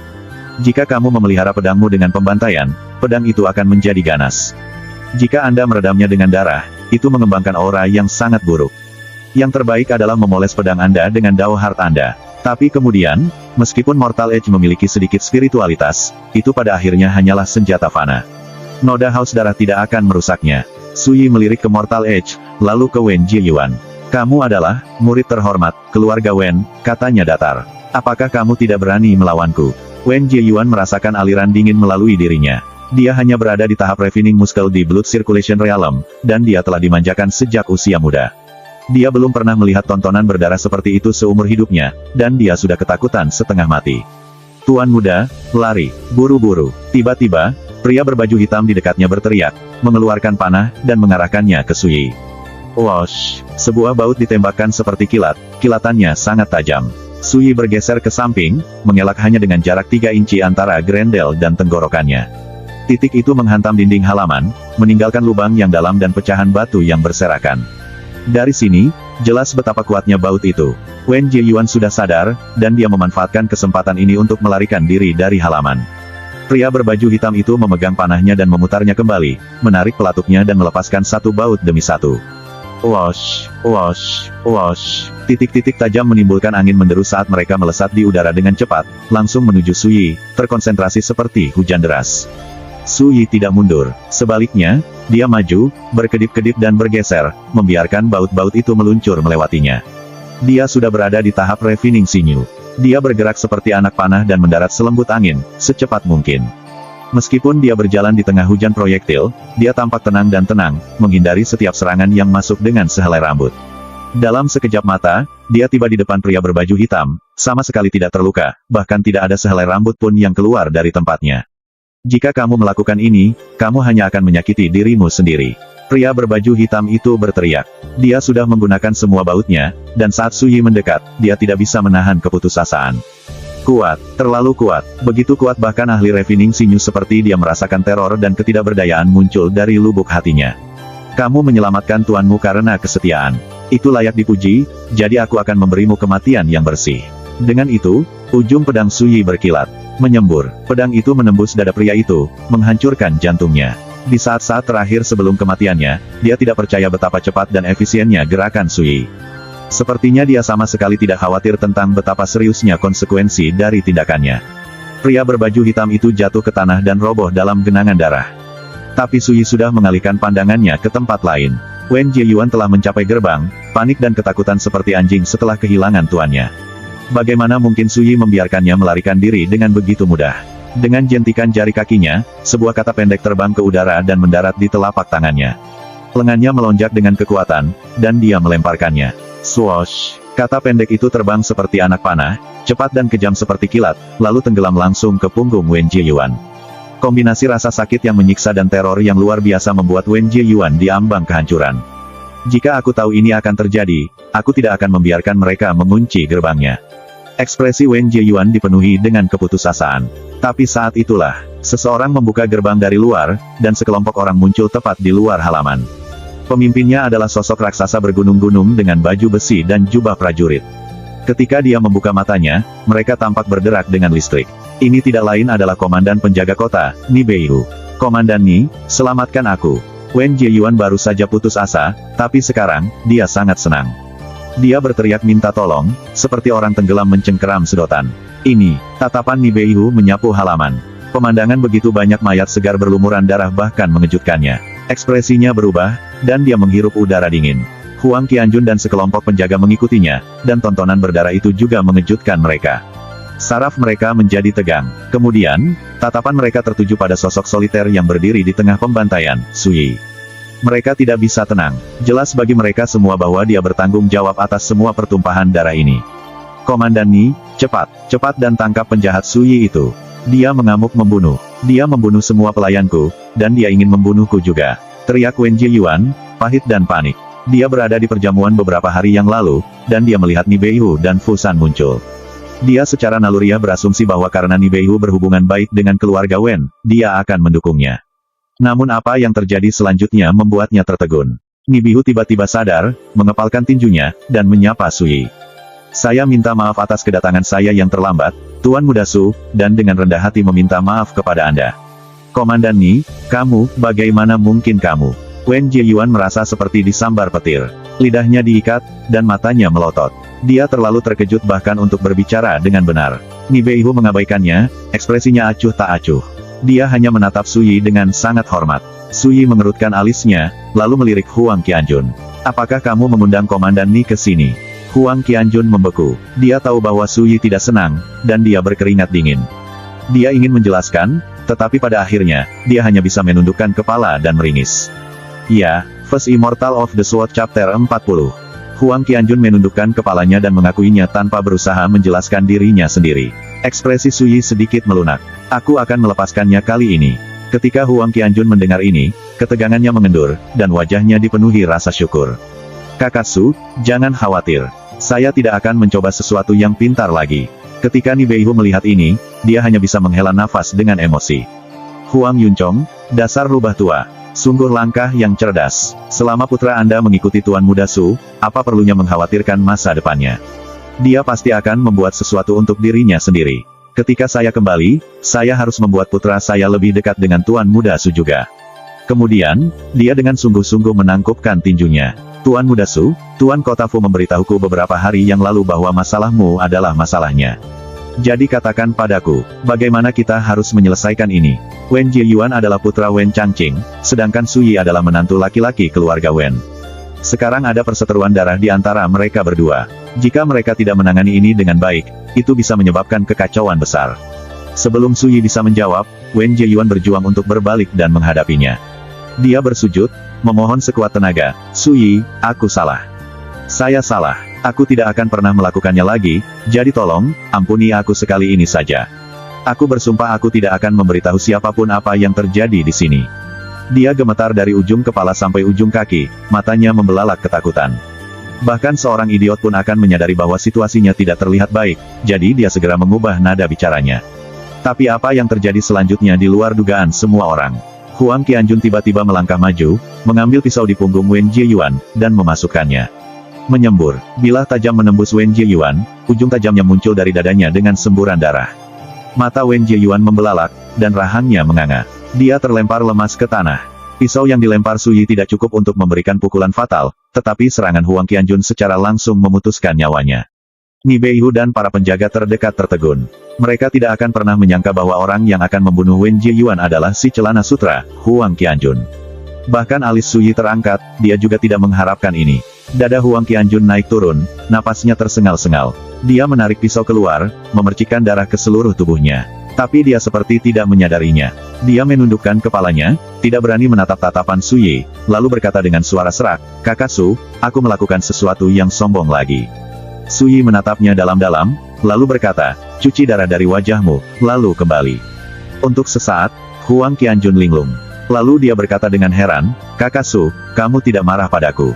Jika kamu memelihara pedangmu dengan pembantaian, pedang itu akan menjadi ganas. Jika Anda meredamnya dengan darah, itu mengembangkan aura yang sangat buruk. Yang terbaik adalah memoles pedang Anda dengan Dao Heart Anda. Tapi kemudian, meskipun Mortal Edge memiliki sedikit spiritualitas, itu pada akhirnya hanyalah senjata fana. Noda haus darah tidak akan merusaknya. Sui melirik ke Mortal Edge, lalu ke Wen Jieyuan. "Kamu adalah murid terhormat, keluarga Wen," katanya datar. "Apakah kamu tidak berani melawanku?" Wen Jieyuan merasakan aliran dingin melalui dirinya. Dia hanya berada di tahap refining muscle di Blood Circulation Realm, dan dia telah dimanjakan sejak usia muda. Dia belum pernah melihat tontonan berdarah seperti itu seumur hidupnya, dan dia sudah ketakutan setengah mati. "Tuan muda, lari, buru-buru." Tiba-tiba, pria berbaju hitam di dekatnya berteriak, mengeluarkan panah, dan mengarahkannya ke Sui. Whoosh! Sebuah baut ditembakkan seperti kilat, kilatannya sangat tajam. Sui bergeser ke samping, mengelak hanya dengan jarak 3 inci antara grendel dan tenggorokannya. Titik itu menghantam dinding halaman, meninggalkan lubang yang dalam dan pecahan batu yang berserakan. Dari sini, jelas betapa kuatnya baut itu. Wen Jieyuan sudah sadar, dan dia memanfaatkan kesempatan ini untuk melarikan diri dari halaman. Pria berbaju hitam itu memegang panahnya dan memutarnya kembali, menarik pelatuknya dan melepaskan satu baut demi satu. Whoosh, whoosh, whoosh. Titik-titik tajam menimbulkan angin menderu saat mereka melesat di udara dengan cepat, langsung menuju Sui, terkonsentrasi seperti hujan deras. Sui tidak mundur. Sebaliknya, dia maju, berkedip-kedip dan bergeser, membiarkan baut-baut itu meluncur melewatinya. Dia sudah berada di tahap refining sinew. Dia bergerak seperti anak panah dan mendarat selembut angin, secepat mungkin. Meskipun dia berjalan di tengah hujan proyektil, dia tampak tenang dan tenang, menghindari setiap serangan yang masuk dengan sehelai rambut. Dalam sekejap mata, dia tiba di depan pria berbaju hitam, sama sekali tidak terluka, bahkan tidak ada sehelai rambut pun yang keluar dari tempatnya. Jika kamu melakukan ini, kamu hanya akan menyakiti dirimu sendiri. Pria berbaju hitam itu berteriak. Dia sudah menggunakan semua bautnya, dan saat Su Yi mendekat, dia tidak bisa menahan keputusasaan. Kuat, terlalu kuat, begitu kuat bahkan ahli refining sinyu seperti dia merasakan teror dan ketidakberdayaan muncul dari lubuk hatinya. Kamu menyelamatkan tuanmu karena kesetiaan. Itu layak dipuji, jadi aku akan memberimu kematian yang bersih. Dengan itu, ujung pedang Su Yi berkilat, menyembur. Pedang itu menembus dada pria itu, menghancurkan jantungnya. Di saat-saat terakhir sebelum kematiannya, dia tidak percaya betapa cepat dan efisiennya gerakan Su Yi. Sepertinya dia sama sekali tidak khawatir tentang betapa seriusnya konsekuensi dari tindakannya. Pria berbaju hitam itu jatuh ke tanah dan roboh dalam genangan darah. Tapi Su Yi sudah mengalihkan pandangannya ke tempat lain. Wen Jieyuan telah mencapai gerbang, panik dan ketakutan seperti anjing setelah kehilangan tuannya. Bagaimana mungkin Su Yi membiarkannya melarikan diri dengan begitu mudah? Dengan jentikan jari kakinya, sebuah kata pendek terbang ke udara dan mendarat di telapak tangannya. Lengannya melonjak dengan kekuatan, dan dia melemparkannya. Swoosh! Kata pendek itu terbang seperti anak panah, cepat dan kejam seperti kilat, lalu tenggelam langsung ke punggung Wen Jieyuan. Kombinasi rasa sakit yang menyiksa dan teror yang luar biasa membuat Wen Jieyuan diambang kehancuran. Jika aku tahu ini akan terjadi, aku tidak akan membiarkan mereka mengunci gerbangnya. Ekspresi Wen Jieyuan dipenuhi dengan keputusasaan. Tapi saat itulah, seseorang membuka gerbang dari luar, dan sekelompok orang muncul tepat di luar halaman. Pemimpinnya adalah sosok raksasa bergunung-gunung dengan baju besi dan jubah prajurit. Ketika dia membuka matanya, mereka tampak berderak dengan listrik. Ini tidak lain adalah komandan penjaga kota, Ni Beihu. Komandan Ni, selamatkan aku. Wen Jieyuan baru saja putus asa, tapi sekarang, dia sangat senang. Dia berteriak minta tolong, seperti orang tenggelam mencengkeram sedotan. Ini, tatapan Ni Beihu menyapu halaman. Pemandangan begitu banyak mayat segar berlumuran darah bahkan mengejutkannya. Ekspresinya berubah, dan dia menghirup udara dingin. Huang Qianjun dan sekelompok penjaga mengikutinya, dan tontonan berdarah itu juga mengejutkan mereka. Saraf mereka menjadi tegang. Kemudian, tatapan mereka tertuju pada sosok soliter yang berdiri di tengah pembantaian, Su Yi. Mereka tidak bisa tenang. Jelas bagi mereka semua bahwa dia bertanggung jawab atas semua pertumpahan darah ini. Komandan Ni, cepat dan tangkap penjahat Su Yi itu. Dia mengamuk membunuh. Dia membunuh semua pelayanku, dan dia ingin membunuhku juga. Teriak Wen Jieyuan, pahit dan panik. Dia berada di perjamuan beberapa hari yang lalu, dan dia melihat Ni Beihu dan Fu San muncul. Dia secara naluriah berasumsi bahwa karena Ni Beihu berhubungan baik dengan keluarga Wen, dia akan mendukungnya. Namun apa yang terjadi selanjutnya membuatnya tertegun. Ni Beihu tiba-tiba sadar, mengepalkan tinjunya, dan menyapa Su Yi. Saya minta maaf atas kedatangan saya yang terlambat, Tuan Muda Su, dan dengan rendah hati meminta maaf kepada Anda. Komandan Ni, kamu, bagaimana mungkin kamu? Wen Jieyuan merasa seperti disambar petir. Lidahnya diikat, dan matanya melotot. Dia terlalu terkejut bahkan untuk berbicara dengan benar. Ni Beihu mengabaikannya, ekspresinya acuh tak acuh. Dia hanya menatap Su Yi dengan sangat hormat. Su Yi mengerutkan alisnya, lalu melirik Huang Qianjun. Apakah kamu mengundang Komandan Ni ke sini? Huang Qianjun membeku. Dia tahu bahwa Su Yi tidak senang, dan dia berkeringat dingin. Dia ingin menjelaskan, tetapi pada akhirnya, dia hanya bisa menundukkan kepala dan meringis. Ya, First Immortal of the Sword Chapter 40. Huang Qianjun menundukkan kepalanya dan mengakuinya tanpa berusaha menjelaskan dirinya sendiri. Ekspresi Su Yi sedikit melunak. Aku akan melepaskannya kali ini. Ketika Huang Qianjun mendengar ini, ketegangannya mengendur, dan wajahnya dipenuhi rasa syukur. Kakak Su, jangan khawatir. Saya tidak akan mencoba sesuatu yang pintar lagi. Ketika Ni Beihu melihat ini, dia hanya bisa menghela nafas dengan emosi. Huang Yuncong, dasar rubah tua. Sungguh langkah yang cerdas. Selama putra Anda mengikuti Tuan Muda Su, apa perlunya mengkhawatirkan masa depannya? Dia pasti akan membuat sesuatu untuk dirinya sendiri. Ketika saya kembali, saya harus membuat putra saya lebih dekat dengan Tuan Muda Su juga. Kemudian, dia dengan sungguh-sungguh menangkupkan tinjunya. Tuan Muda Su, Tuan Kota Fu memberitahuku beberapa hari yang lalu bahwa masalahmu adalah masalahnya. Jadi katakan padaku, bagaimana kita harus menyelesaikan ini? Wen Jieyuan adalah putra Wen Changqing, sedangkan Su Yi adalah menantu laki-laki keluarga Wen. Sekarang ada perseteruan darah di antara mereka berdua. Jika mereka tidak menangani ini dengan baik, itu bisa menyebabkan kekacauan besar. Sebelum Su Yi bisa menjawab, Wen Jieyuan berjuang untuk berbalik dan menghadapinya. Dia bersujud, memohon sekuat tenaga, "Su Yi, aku salah. Saya salah. Aku tidak akan pernah melakukannya lagi, jadi tolong, ampuni aku sekali ini saja. Aku bersumpah aku tidak akan memberitahu siapapun apa yang terjadi di sini." Dia gemetar dari ujung kepala sampai ujung kaki, matanya membelalak ketakutan. Bahkan seorang idiot pun akan menyadari bahwa situasinya tidak terlihat baik, jadi dia segera mengubah nada bicaranya. Tapi apa yang terjadi selanjutnya di luar dugaan semua orang. Huang Qianjun tiba-tiba melangkah maju, mengambil pisau di punggung Wen Jieyuan, dan memasukkannya. Menyembur. Bilah tajam menembus Wen Jieyuan, ujung tajamnya muncul dari dadanya dengan semburan darah. Mata Wen Jieyuan membelalak, dan rahangnya menganga. Dia terlempar lemas ke tanah. Pisau yang dilempar Su Yi tidak cukup untuk memberikan pukulan fatal, tetapi serangan Huang Qianjun secara langsung memutuskan nyawanya. Ni Beihu dan para penjaga terdekat tertegun. Mereka tidak akan pernah menyangka bahwa orang yang akan membunuh Wen Jieyuan adalah si Celana Sutra, Huang Qianjun. Bahkan alis Su Yi terangkat, dia juga tidak mengharapkan ini. Dada Huang Qianjun naik turun, napasnya tersengal-sengal. Dia menarik pisau keluar, memercikkan darah ke seluruh tubuhnya. Tapi dia seperti tidak menyadarinya. Dia menundukkan kepalanya, tidak berani menatap tatapan Su Yi, lalu berkata dengan suara serak, "Kakak Su, aku melakukan sesuatu yang sombong lagi." Su Yi menatapnya dalam-dalam, lalu berkata, "Cuci darah dari wajahmu, lalu kembali." Untuk sesaat, Huang Qianjun linglung. Lalu dia berkata dengan heran, "Kakak Su, kamu tidak marah padaku.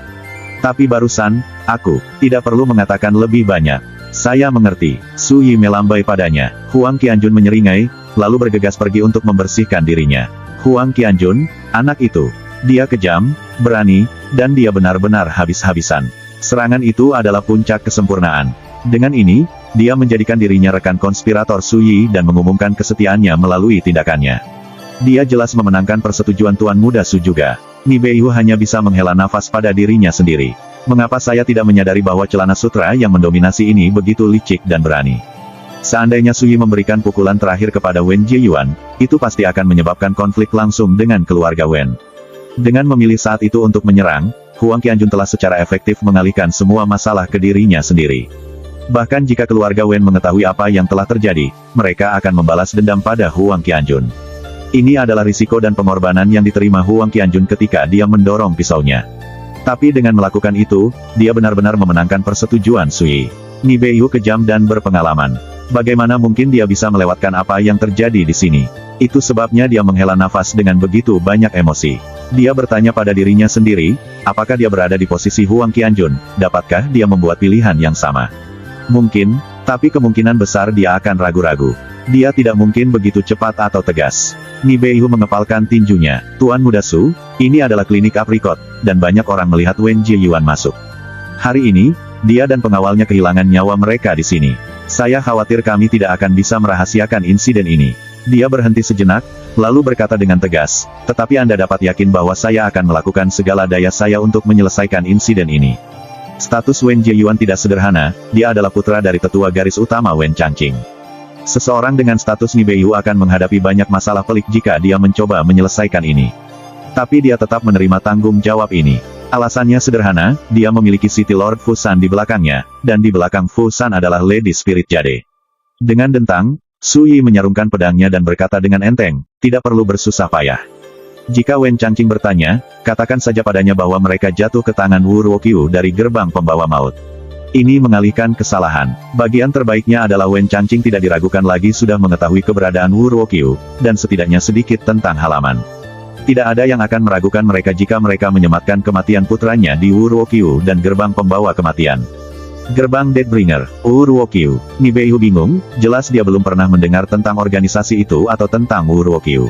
Tapi barusan, aku tidak perlu mengatakan lebih banyak. Saya mengerti." Su Yi melambai padanya. Huang Qianjun menyeringai, lalu bergegas pergi untuk membersihkan dirinya. Huang Qianjun, anak itu. Dia kejam, berani, dan dia benar-benar habis-habisan. Serangan itu adalah puncak kesempurnaan. Dengan ini, dia menjadikan dirinya rekan konspirator Su Yi dan mengumumkan kesetiaannya melalui tindakannya. Dia jelas memenangkan persetujuan Tuan Muda Su juga. Ni Beihu hanya bisa menghela nafas pada dirinya sendiri. Mengapa saya tidak menyadari bahwa Celana Sutra yang mendominasi ini begitu licik dan berani? Seandainya Su Yi memberikan pukulan terakhir kepada Wen Jieyuan, itu pasti akan menyebabkan konflik langsung dengan keluarga Wen. Dengan memilih saat itu untuk menyerang, Huang Qianjun telah secara efektif mengalihkan semua masalah ke dirinya sendiri. Bahkan jika keluarga Wen mengetahui apa yang telah terjadi, mereka akan membalas dendam pada Huang Qianjun. Ini adalah risiko dan pengorbanan yang diterima Huang Qianjun ketika dia mendorong pisaunya. Tapi dengan melakukan itu, dia benar-benar memenangkan persetujuan Su Yi. Ni Beihu kejam dan berpengalaman. Bagaimana mungkin dia bisa melewatkan apa yang terjadi di sini? Itu sebabnya dia menghela nafas dengan begitu banyak emosi. Dia bertanya pada dirinya sendiri, apakah dia berada di posisi Huang Qianjun, dapatkah dia membuat pilihan yang sama? Mungkin, tapi kemungkinan besar dia akan ragu-ragu. Dia tidak mungkin begitu cepat atau tegas. Ni Beihu mengepalkan tinjunya. "Tuan Muda Su, ini adalah klinik aprikot, dan banyak orang melihat Wen Jieyuan masuk. Hari ini, dia dan pengawalnya kehilangan nyawa mereka di sini. Saya khawatir kami tidak akan bisa merahasiakan insiden ini." Dia berhenti sejenak, lalu berkata dengan tegas, "Tetapi Anda dapat yakin bahwa saya akan melakukan segala daya saya untuk menyelesaikan insiden ini." Status Wen Jieyuan tidak sederhana, dia adalah putra dari tetua garis utama Wen Changqing. Seseorang dengan status Ni Beihu akan menghadapi banyak masalah pelik jika dia mencoba menyelesaikan ini. Tapi dia tetap menerima tanggung jawab ini. Alasannya sederhana, dia memiliki City Lord Fusan di belakangnya, dan di belakang Fusan adalah Lady Spirit Jade. Dengan dentang, Su Yi menyarungkan pedangnya dan berkata dengan enteng, "Tidak perlu bersusah payah. Jika Wen Changqing bertanya, katakan saja padanya bahwa mereka jatuh ke tangan Wu Ruoqiu dari gerbang pembawa maut." Ini mengalihkan kesalahan. Bagian terbaiknya adalah Wen Changqing tidak diragukan lagi sudah mengetahui keberadaan Wu Ruoqiu, dan setidaknya sedikit tentang halaman. Tidak ada yang akan meragukan mereka jika mereka menyematkan kematian putranya di Wu Ruoqiu dan gerbang pembawa kematian. Gerbang Deathbringer, Wu Ruoqiu. Ni Beihu bingung, jelas dia belum pernah mendengar tentang organisasi itu atau tentang Wu Ruoqiu.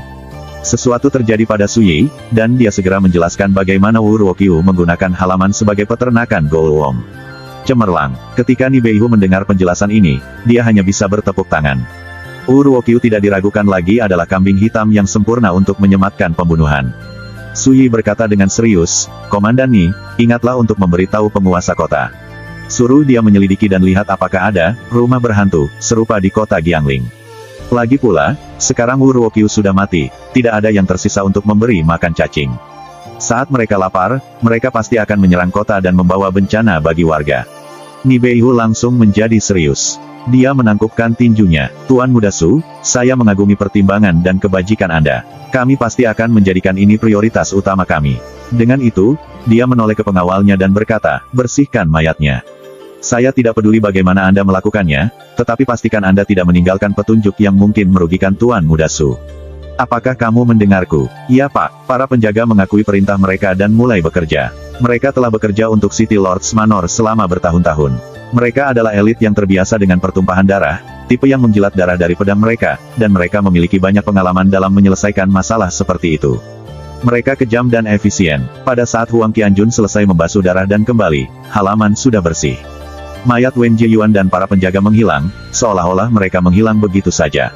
Sesuatu terjadi pada Su Yi, dan dia segera menjelaskan bagaimana Wu Ruoqiu menggunakan halaman sebagai peternakan Goulwong. Cemerlang. Ketika Ni Beihu mendengar penjelasan ini, dia hanya bisa bertepuk tangan. Wu Ruoqiu tidak diragukan lagi adalah kambing hitam yang sempurna untuk menyematkan pembunuhan. Su Yi berkata dengan serius, "Komandan Ni, ingatlah untuk memberitahu penguasa kota. Suruh dia menyelidiki dan lihat apakah ada rumah berhantu serupa di kota Giangling. Lagi pula, sekarang Wu Ruoqiu sudah mati, tidak ada yang tersisa untuk memberi makan cacing. Saat mereka lapar, mereka pasti akan menyerang kota dan membawa bencana bagi warga. Ni Beihu langsung menjadi serius. Dia menangkupkan tinjunya. Tuan Muda Su, saya mengagumi pertimbangan dan kebajikan Anda. Kami pasti akan menjadikan ini prioritas utama kami. Dengan itu, dia menoleh ke pengawalnya dan berkata, bersihkan mayatnya. Saya tidak peduli bagaimana Anda melakukannya, tetapi pastikan Anda tidak meninggalkan petunjuk yang mungkin merugikan Tuan Muda Su. Apakah kamu mendengarku? Iya Pak, para penjaga mengakui perintah mereka dan mulai bekerja. Mereka telah bekerja untuk City Lords Manor selama bertahun-tahun. Mereka adalah elit yang terbiasa dengan pertumpahan darah, tipe yang menjilat darah dari pedang mereka, dan mereka memiliki banyak pengalaman dalam menyelesaikan masalah seperti itu. Mereka kejam dan efisien. Pada saat Huang Qianjun selesai membasuh darah dan kembali, halaman sudah bersih. Mayat Wen Jieyuan dan para penjaga menghilang, seolah-olah mereka menghilang begitu saja.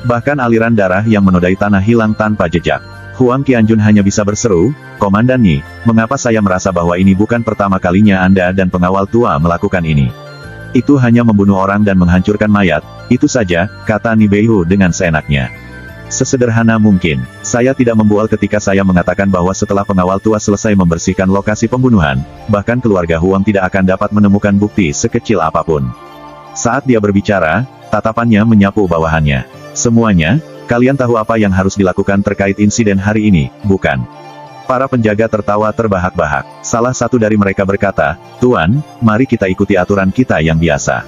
Bahkan aliran darah yang menodai tanah hilang tanpa jejak. Huang Qianjun hanya bisa berseru, Komandan Ni, mengapa saya merasa bahwa ini bukan pertama kalinya Anda dan pengawal tua melakukan ini? Itu hanya membunuh orang dan menghancurkan mayat, itu saja, kata Ni Beihu dengan seenaknya. Sesederhana mungkin, saya tidak membual ketika saya mengatakan bahwa setelah pengawal tua selesai membersihkan lokasi pembunuhan, bahkan keluarga Huang tidak akan dapat menemukan bukti sekecil apapun. Saat dia berbicara, tatapannya menyapu bawahannya. Semuanya, kalian tahu apa yang harus dilakukan terkait insiden hari ini, bukan? Para penjaga tertawa terbahak-bahak. Salah satu dari mereka berkata, Tuan, mari kita ikuti aturan kita yang biasa.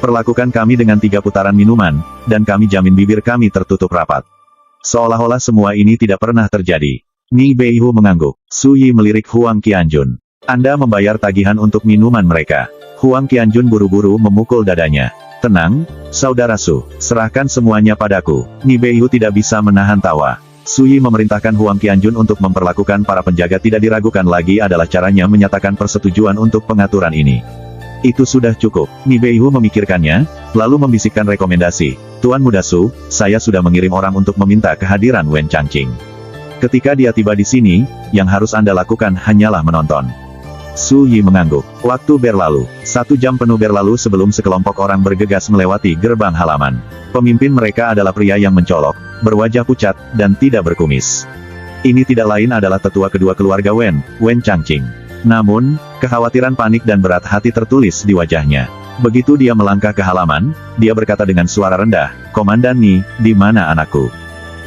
Perlakukan kami dengan 3 putaran minuman, dan kami jamin bibir kami tertutup rapat. Seolah-olah semua ini tidak pernah terjadi. Ni Beihu mengangguk. Su Yi melirik Huang Qianjun. Anda membayar tagihan untuk minuman mereka. Huang Qianjun buru-buru memukul dadanya. Tenang, saudara Su, serahkan semuanya padaku. Ni Beihu tidak bisa menahan tawa. Su Yi memerintahkan Huang Qianjun untuk memperlakukan para penjaga tidak diragukan lagi adalah caranya menyatakan persetujuan untuk pengaturan ini. Itu sudah cukup. Ni Beihu memikirkannya, lalu membisikkan rekomendasi. Tuan Muda Su, saya sudah mengirim orang untuk meminta kehadiran Wen Changqing. Ketika dia tiba di sini, yang harus Anda lakukan hanyalah menonton. Su Yi mengangguk. Waktu berlalu. 1 jam penuh berlalu sebelum sekelompok orang bergegas melewati gerbang halaman. Pemimpin mereka adalah pria yang mencolok, berwajah pucat, dan tidak berkumis. Ini tidak lain adalah tetua kedua keluarga Wen Changqing. Namun, kekhawatiran panik dan berat hati tertulis di wajahnya. Begitu dia melangkah ke halaman, dia berkata dengan suara rendah, Komandan Ni, di mana anakku?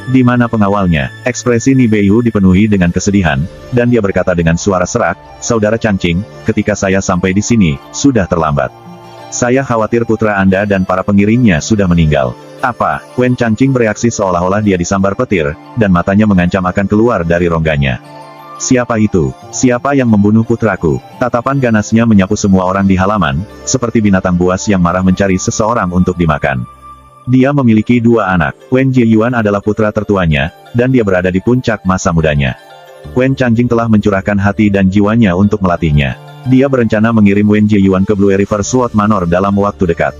Di mana pengawalnya? Ekspresi Ni Beihu dipenuhi dengan kesedihan, dan dia berkata dengan suara serak, Saudara Changqing, ketika saya sampai di sini, sudah terlambat. Saya khawatir putra Anda dan para pengiringnya sudah meninggal. Apa? Wen Changqing bereaksi seolah-olah dia disambar petir, dan matanya mengancam akan keluar dari rongganya. Siapa itu? Siapa yang membunuh putraku? Tatapan ganasnya menyapu semua orang di halaman, seperti binatang buas yang marah mencari seseorang untuk dimakan. Dia memiliki 2 anak. Wen Jieyuan adalah putra tertuanya, dan dia berada di puncak masa mudanya. Wen Changqing telah mencurahkan hati dan jiwanya untuk melatihnya. Dia berencana mengirim Wen Jieyuan ke Blue River Sword Manor dalam waktu dekat.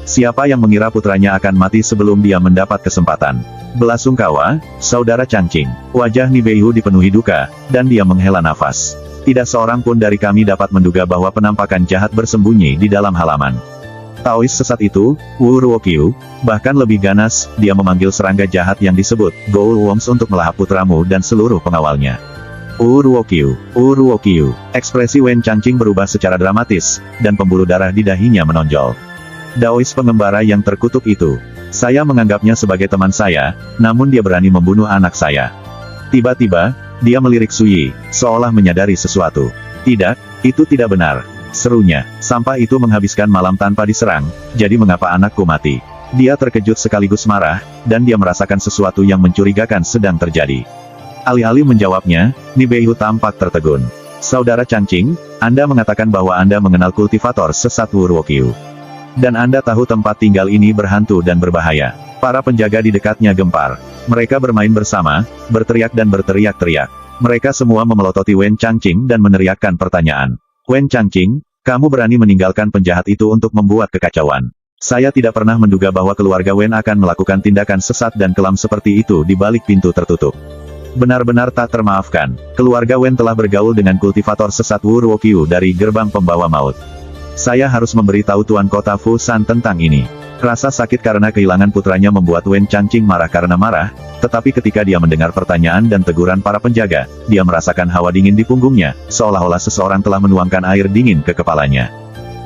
Siapa yang mengira putranya akan mati sebelum dia mendapat kesempatan? Belasungkawa, Saudara Changqing. Wajah Ni Beihu dipenuhi duka, dan dia menghela nafas. Tidak seorang pun dari kami dapat menduga bahwa penampakan jahat bersembunyi di dalam halaman. Taois sesat itu, Wu Ruokyu, bahkan lebih ganas, dia memanggil serangga jahat yang disebut Goul Worms untuk melahap putramu dan seluruh pengawalnya. Wu Ruokyu. Ekspresi Wen Changqing berubah secara dramatis, dan pembuluh darah di dahinya menonjol. Daois pengembara yang terkutuk itu. Saya menganggapnya sebagai teman saya, namun dia berani membunuh anak saya. Tiba-tiba, dia melirik Su Yi, seolah menyadari sesuatu. Tidak, itu tidak benar. Serunya, sampah itu menghabiskan malam tanpa diserang, jadi mengapa anakku mati? Dia terkejut sekaligus marah, dan dia merasakan sesuatu yang mencurigakan sedang terjadi. Alih-alih menjawabnya, Ni Beihu tampak tertegun. Saudara Changqing, Anda mengatakan bahwa Anda mengenal kultivator sesat Wu Ruokyu. Dan Anda tahu tempat tinggal ini berhantu dan berbahaya. Para penjaga di dekatnya gempar. Mereka bermain bersama, berteriak dan berteriak-teriak. Mereka semua memelototi Wen Changqing dan meneriakkan pertanyaan. Wen Changqing, kamu berani meninggalkan penjahat itu untuk membuat kekacauan. Saya tidak pernah menduga bahwa keluarga Wen akan melakukan tindakan sesat dan kelam seperti itu di balik pintu tertutup. Benar-benar tak termaafkan. Keluarga Wen telah bergaul dengan kultivator sesat Wu Ruokyu dari gerbang pembawa maut. Saya harus memberitahu Tuan Kota Fusan tentang ini. Rasa sakit karena kehilangan putranya membuat Wen Changqing marah karena marah, tetapi ketika dia mendengar pertanyaan dan teguran para penjaga, dia merasakan hawa dingin di punggungnya, seolah-olah seseorang telah menuangkan air dingin ke kepalanya.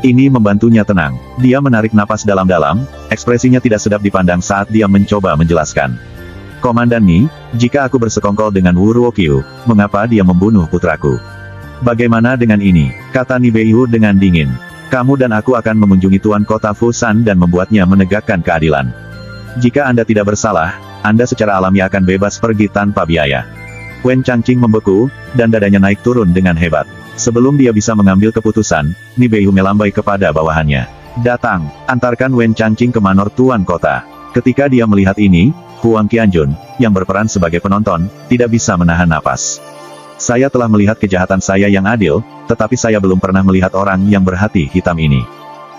Ini membantunya tenang. Dia menarik napas dalam-dalam, ekspresinya tidak sedap dipandang saat dia mencoba menjelaskan. Komandan Ni, jika aku bersekongkol dengan Wu Ruokyu, mengapa dia membunuh putraku? Bagaimana dengan ini? Kata Ni Beihu dengan dingin. Kamu dan aku akan mengunjungi Tuan Kota Fusan dan membuatnya menegakkan keadilan. Jika Anda tidak bersalah, Anda secara alami akan bebas pergi tanpa biaya. Wen Changqing membeku, dan dadanya naik turun dengan hebat. Sebelum dia bisa mengambil keputusan, Ni Beihu melambai kepada bawahannya. Datang, antarkan Wen Changqing ke manor Tuan Kota. Ketika dia melihat ini, Huang Qianjun, yang berperan sebagai penonton, tidak bisa menahan napas. Saya telah melihat kejahatan saya yang adil, tetapi saya belum pernah melihat orang yang berhati hitam ini.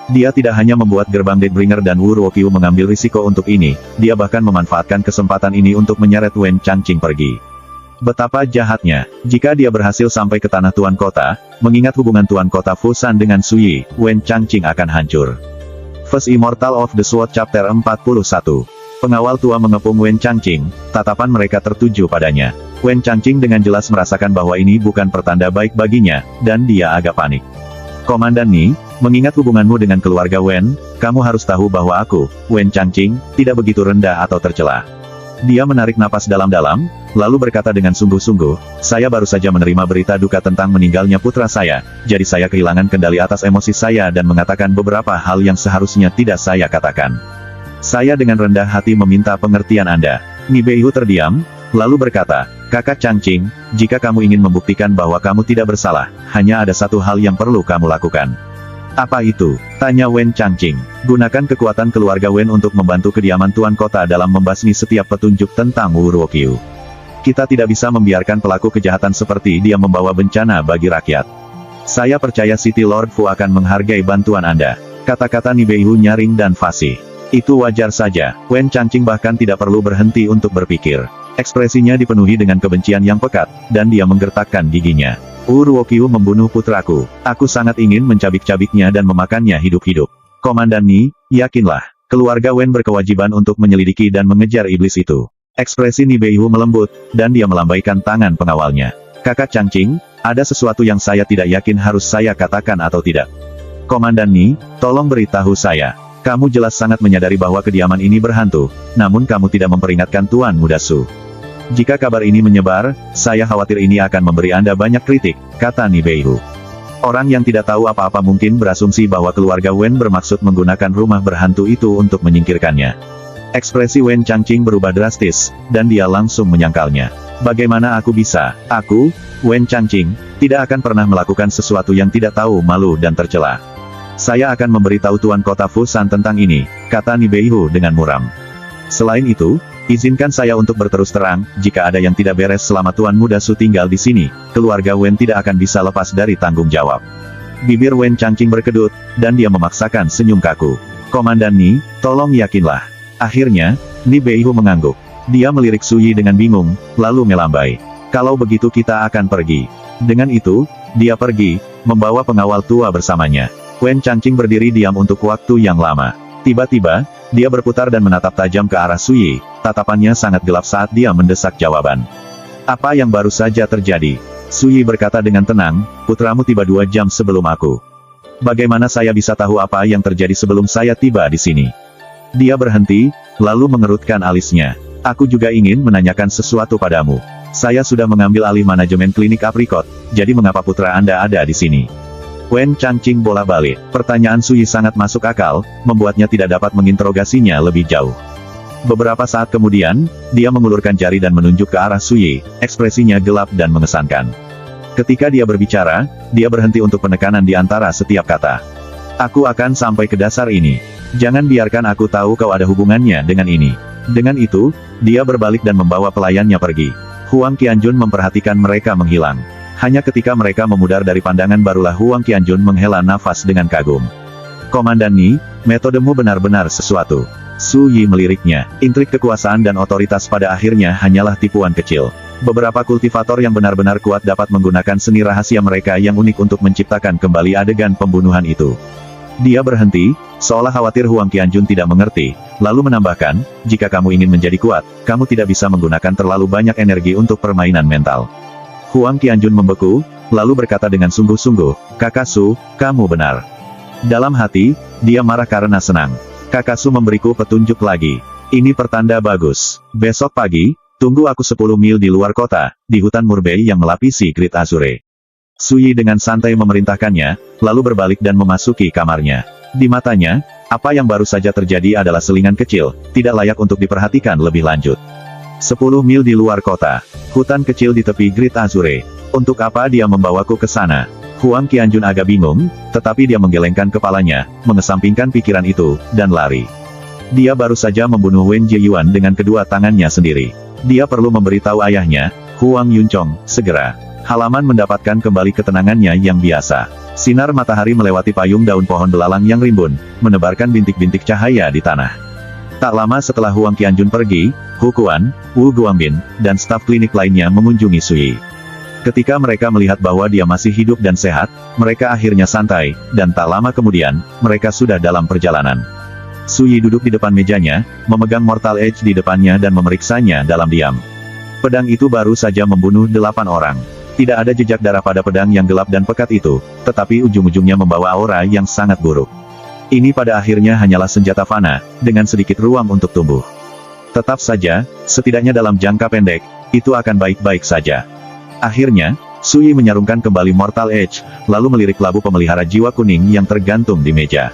Dia tidak hanya membuat gerbang Deathbringer dan Wu Ruokyu mengambil risiko untuk ini, dia bahkan memanfaatkan kesempatan ini untuk menyeret Wen Changqing pergi. Betapa jahatnya, jika dia berhasil sampai ke tanah Tuan Kota, mengingat hubungan Tuan Kota Fusan dengan Suyi, Wen Changqing akan hancur. First Immortal of the Sword Chapter 41. Pengawal tua mengepung Wen Changqing, tatapan mereka tertuju padanya. Wen Changqing dengan jelas merasakan bahwa ini bukan pertanda baik baginya, dan dia agak panik. Komandan Ni, mengingat hubunganmu dengan keluarga Wen, kamu harus tahu bahwa aku, Wen Changqing, tidak begitu rendah atau tercela. Dia menarik napas dalam-dalam, lalu berkata dengan sungguh-sungguh, saya baru saja menerima berita duka tentang meninggalnya putra saya, jadi saya kehilangan kendali atas emosi saya dan mengatakan beberapa hal yang seharusnya tidak saya katakan. Saya dengan rendah hati meminta pengertian Anda. Ni Beihu terdiam, lalu berkata, Kakak Changqing, jika kamu ingin membuktikan bahwa kamu tidak bersalah, hanya ada satu hal yang perlu kamu lakukan. Apa itu? Tanya Wen Changqing. Gunakan kekuatan keluarga Wen untuk membantu kediaman Tuan Kota dalam membasmi setiap petunjuk tentang Wu Ruokyu. Kita tidak bisa membiarkan pelaku kejahatan seperti dia membawa bencana bagi rakyat. Saya percaya City Lord Fu akan menghargai bantuan Anda. Kata-kata Ni Beihu nyaring dan fasih. Itu wajar saja. Wen Changqing bahkan tidak perlu berhenti untuk berpikir. Ekspresinya dipenuhi dengan kebencian yang pekat, dan dia menggertakkan giginya. Wu Ruokyu membunuh putraku. Aku sangat ingin mencabik-cabiknya dan memakannya hidup-hidup. Komandan Ni, yakinlah, keluarga Wen berkewajiban untuk menyelidiki dan mengejar iblis itu. Ekspresi Ni Beihu melembut, dan dia melambaikan tangan pengawalnya. Kakak Changqing, ada sesuatu yang saya tidak yakin harus saya katakan atau tidak. Komandan Ni, tolong beritahu saya. Kamu jelas sangat menyadari bahwa kediaman ini berhantu, namun kamu tidak memperingatkan Tuan Muda Su. Jika kabar ini menyebar, saya khawatir ini akan memberi Anda banyak kritik, kata Ni Beihu. Orang yang tidak tahu apa-apa mungkin berasumsi bahwa keluarga Wen bermaksud menggunakan rumah berhantu itu untuk menyingkirkannya. Ekspresi Wen Changqing berubah drastis, dan dia langsung menyangkalnya. Bagaimana aku bisa? Aku, Wen Changqing, tidak akan pernah melakukan sesuatu yang tidak tahu malu dan tercela. Saya akan memberitahu Tuan Kota Fusan tentang ini, kata Ni Beihu dengan muram. Selain itu, izinkan saya untuk berterus terang, jika ada yang tidak beres selama Tuan Muda Su tinggal di sini, keluarga Wen tidak akan bisa lepas dari tanggung jawab. Bibir Wen Changqing berkedut, dan dia memaksakan senyum kaku. Komandan Ni, tolong yakinlah. Akhirnya, Ni Beihu mengangguk. Dia melirik Suyi dengan bingung, lalu melambai. Kalau begitu kita akan pergi. Dengan itu, dia pergi, membawa pengawal tua bersamanya. Wen Changqing berdiri diam untuk waktu yang lama. Tiba-tiba, dia berputar dan menatap tajam ke arah Suyi, tatapannya sangat gelap saat dia mendesak jawaban. Apa yang baru saja terjadi? Suyi berkata dengan tenang, putramu tiba 2 jam sebelum aku. Bagaimana saya bisa tahu apa yang terjadi sebelum saya tiba di sini? Dia berhenti, lalu mengerutkan alisnya. Aku juga ingin menanyakan sesuatu padamu. Saya sudah mengambil alih manajemen klinik Apricot, jadi mengapa putra Anda ada di sini? Wen Changqing bola-balik. Pertanyaan Suyi sangat masuk akal, membuatnya tidak dapat menginterogasinya lebih jauh. Beberapa saat kemudian, dia mengulurkan jari dan menunjuk ke arah Suyi, ekspresinya gelap dan mengesankan. Ketika dia berbicara, dia berhenti untuk penekanan di antara setiap kata. Aku akan sampai ke dasar ini. Jangan biarkan aku tahu kau ada hubungannya dengan ini. Dengan itu, dia berbalik dan membawa pelayannya pergi. Huang Qianjun memperhatikan mereka menghilang. Hanya ketika mereka memudar dari pandangan barulah Huang Qianjun menghela nafas dengan kagum. Komandan Ni, metodemu benar-benar sesuatu. Su Yi meliriknya. Intrik kekuasaan dan otoritas pada akhirnya hanyalah tipuan kecil. Beberapa kultivator yang benar-benar kuat dapat menggunakan seni rahasia mereka yang unik untuk menciptakan kembali adegan pembunuhan itu. Dia berhenti, seolah khawatir Huang Qianjun tidak mengerti, lalu menambahkan, jika kamu ingin menjadi kuat, kamu tidak bisa menggunakan terlalu banyak energi untuk permainan mental. Huang Qianjun membeku, lalu berkata dengan sungguh-sungguh, Kakak Su, kamu benar. Dalam hati, dia marah karena senang. Kakasu memberiku petunjuk lagi. Ini pertanda bagus. Besok pagi, tunggu aku 10 mil di luar kota, di hutan Murbei yang melapisi Great Azure. Suyi dengan santai memerintahkannya, lalu berbalik dan memasuki kamarnya. Di matanya, apa yang baru saja terjadi adalah selingan kecil, tidak layak untuk diperhatikan lebih lanjut. 10 mil di luar kota. Hutan kecil di tepi Great Azure. Untuk apa dia membawaku ke sana? Huang Qianjun agak bingung, tetapi dia menggelengkan kepalanya, mengesampingkan pikiran itu, dan lari. Dia baru saja membunuh Wen Jieyuan dengan kedua tangannya sendiri. Dia perlu memberitahu ayahnya, Huang Yunchong, segera. Halaman mendapatkan kembali ketenangannya yang biasa. Sinar matahari melewati payung daun pohon belalang yang rimbun, menebarkan bintik-bintik cahaya di tanah. Tak lama setelah Huang Qianjun pergi, Hu Quan, Wu Guangbin, dan staf klinik lainnya mengunjungi Suyi. Ketika mereka melihat bahwa dia masih hidup dan sehat, mereka akhirnya santai, dan tak lama kemudian, mereka sudah dalam perjalanan. Suyi duduk di depan mejanya, memegang Mortal Edge di depannya dan memeriksanya dalam diam. Pedang itu baru saja membunuh 8 orang. Tidak ada jejak darah pada pedang yang gelap dan pekat itu, tetapi ujung-ujungnya membawa aura yang sangat buruk. Ini pada akhirnya hanyalah senjata fana, dengan sedikit ruang untuk tumbuh. Tetap saja, setidaknya dalam jangka pendek, itu akan baik-baik saja. Akhirnya, Suyi menyarungkan kembali Mortal Edge, lalu melirik labu pemelihara jiwa kuning yang tergantung di meja.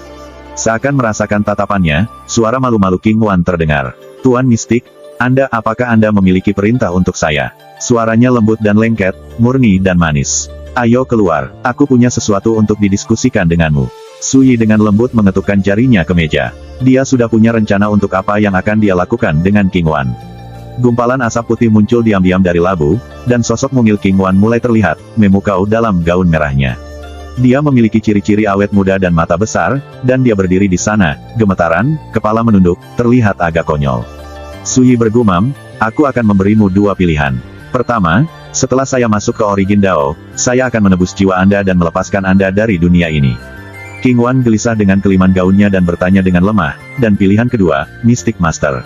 Seakan merasakan tatapannya, suara malu-malu King Wan terdengar. Tuan Mistik, apakah Anda memiliki perintah untuk saya? Suaranya lembut dan lengket, murni dan manis. Ayo keluar, aku punya sesuatu untuk didiskusikan denganmu. Suyi dengan lembut mengetukkan jarinya ke meja. Dia sudah punya rencana untuk apa yang akan dia lakukan dengan King Wan. Gumpalan asap putih muncul diam-diam dari labu, dan sosok mungil King Wan mulai terlihat, memukau dalam gaun merahnya. Dia memiliki ciri-ciri awet muda dan mata besar, dan dia berdiri di sana, gemetaran, kepala menunduk, terlihat agak konyol. Suyi bergumam, aku akan memberimu 2 pilihan. Pertama, setelah saya masuk ke Origin Dao, saya akan menebus jiwa Anda dan melepaskan Anda dari dunia ini. King Wan gelisah dengan keliman gaunnya dan bertanya dengan lemah, dan pilihan kedua, Mystic Master.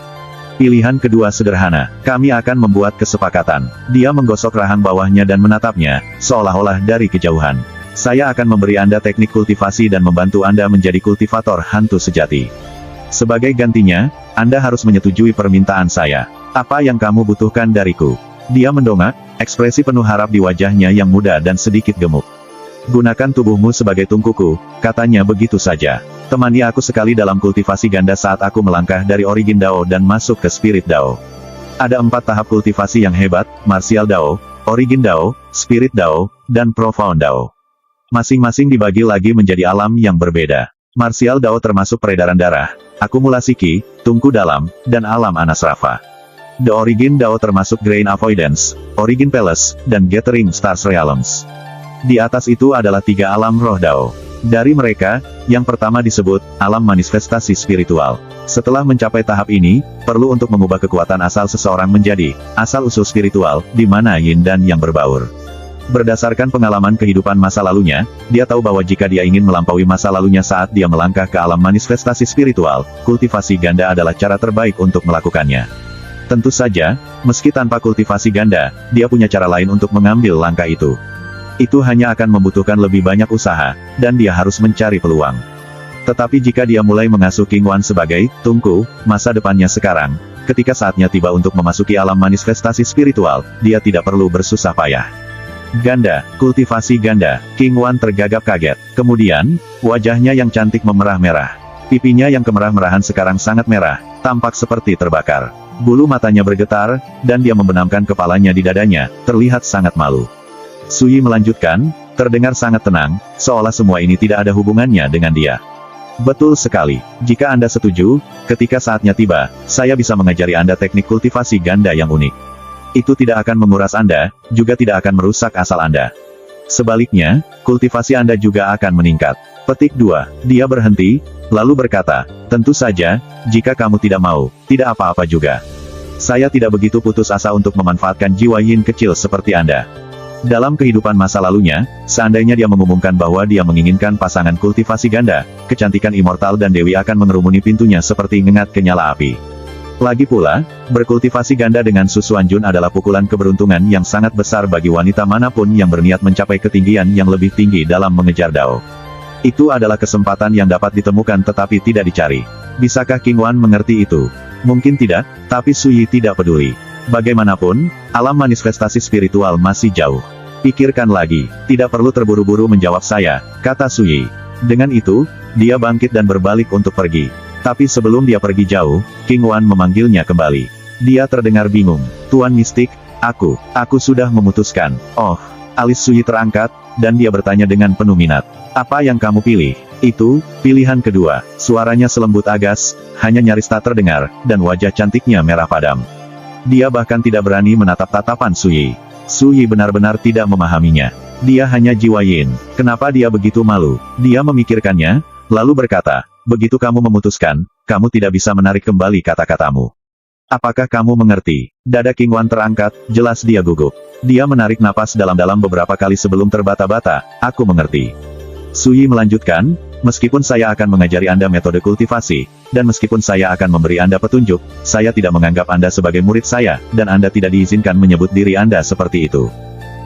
Pilihan kedua sederhana, kami akan membuat kesepakatan. Dia menggosok rahang bawahnya dan menatapnya, seolah-olah dari kejauhan. Saya akan memberi Anda teknik kultivasi dan membantu Anda menjadi kultivator hantu sejati. Sebagai gantinya, Anda harus menyetujui permintaan saya. Apa yang kamu butuhkan dariku? Dia mendongak, ekspresi penuh harap di wajahnya yang muda dan sedikit gemuk. Gunakan tubuhmu sebagai tungkuku, katanya begitu saja. Temani aku sekali dalam kultivasi ganda saat aku melangkah dari Origin Dao dan masuk ke Spirit Dao. Ada 4 tahap kultivasi yang hebat, Martial Dao, Origin Dao, Spirit Dao, dan Profound Dao. Masing-masing dibagi lagi menjadi alam yang berbeda. Martial Dao termasuk peredaran darah, akumulasi Qi, tungku dalam, dan alam Anasrafa. The Origin Dao termasuk Grain Avoidance, Origin Palace, dan Gathering Stars Realms. Di atas itu adalah 3 alam roh Dao. Dari mereka, yang pertama disebut, alam manifestasi spiritual. Setelah mencapai tahap ini, perlu untuk mengubah kekuatan asal seseorang menjadi, asal-usul spiritual, di mana yin dan yang berbaur. Berdasarkan pengalaman kehidupan masa lalunya, dia tahu bahwa jika dia ingin melampaui masa lalunya saat dia melangkah ke alam manifestasi spiritual, kultivasi ganda adalah cara terbaik untuk melakukannya. Tentu saja, meski tanpa kultivasi ganda, dia punya cara lain untuk mengambil langkah itu. Itu hanya akan membutuhkan lebih banyak usaha, dan dia harus mencari peluang. Tetapi jika dia mulai mengasuh King Wan sebagai tungku, masa depannya sekarang, ketika saatnya tiba untuk memasuki alam manifestasi spiritual, dia tidak perlu bersusah payah. Ganda, kultivasi ganda, King Wan tergagap kaget. Kemudian, wajahnya yang cantik memerah merah. Pipinya yang kemerah-merahan sekarang sangat merah, tampak seperti terbakar. Bulu matanya bergetar, dan dia membenamkan kepalanya di dadanya, terlihat sangat malu. Suyi melanjutkan, terdengar sangat tenang, seolah semua ini tidak ada hubungannya dengan dia. Betul sekali, jika Anda setuju, ketika saatnya tiba, saya bisa mengajari Anda teknik kultivasi ganda yang unik. Itu tidak akan menguras Anda, juga tidak akan merusak asal Anda. Sebaliknya, kultivasi Anda juga akan meningkat. Petik 2, dia berhenti, lalu berkata, tentu saja, jika kamu tidak mau, tidak apa-apa juga. Saya tidak begitu putus asa untuk memanfaatkan jiwa yin kecil seperti Anda. Dalam kehidupan masa lalunya, seandainya dia mengumumkan bahwa dia menginginkan pasangan kultivasi ganda, kecantikan immortal dan dewi akan mengerumuni pintunya seperti ngengat ke nyala api. Lagi pula, berkultivasi ganda dengan Su Xuanjun adalah pukulan keberuntungan yang sangat besar bagi wanita manapun yang berniat mencapai ketinggian yang lebih tinggi dalam mengejar Dao. Itu adalah kesempatan yang dapat ditemukan tetapi tidak dicari. Bisakah King Wan mengerti itu? Mungkin tidak, tapi Su Yi tidak peduli. Bagaimanapun, alam manifestasi spiritual masih jauh. Pikirkan lagi, tidak perlu terburu-buru menjawab saya, kata Su Yi. Dengan itu, dia bangkit dan berbalik untuk pergi. Tapi sebelum dia pergi jauh, King Wan memanggilnya kembali. Dia terdengar bingung. Tuan Mistik, aku sudah memutuskan. Oh, alis Su Yi terangkat, dan dia bertanya dengan penuh minat. Apa yang kamu pilih? Itu, pilihan kedua. Suaranya selembut agas, hanya nyaris tak terdengar, dan wajah cantiknya merah padam. Dia bahkan tidak berani menatap tatapan Su Yi. Su Yi benar-benar tidak memahaminya. Dia hanya jiwa yin. Kenapa dia begitu malu? Dia memikirkannya, lalu berkata, begitu kamu memutuskan, kamu tidak bisa menarik kembali kata-katamu. Apakah kamu mengerti? Dada King Wan terangkat, jelas dia gugup. Dia menarik napas dalam-dalam beberapa kali sebelum terbata-bata, aku mengerti. Su Yi melanjutkan, meskipun saya akan mengajari Anda metode kultivasi, dan meskipun saya akan memberi Anda petunjuk, saya tidak menganggap Anda sebagai murid saya, dan Anda tidak diizinkan menyebut diri Anda seperti itu.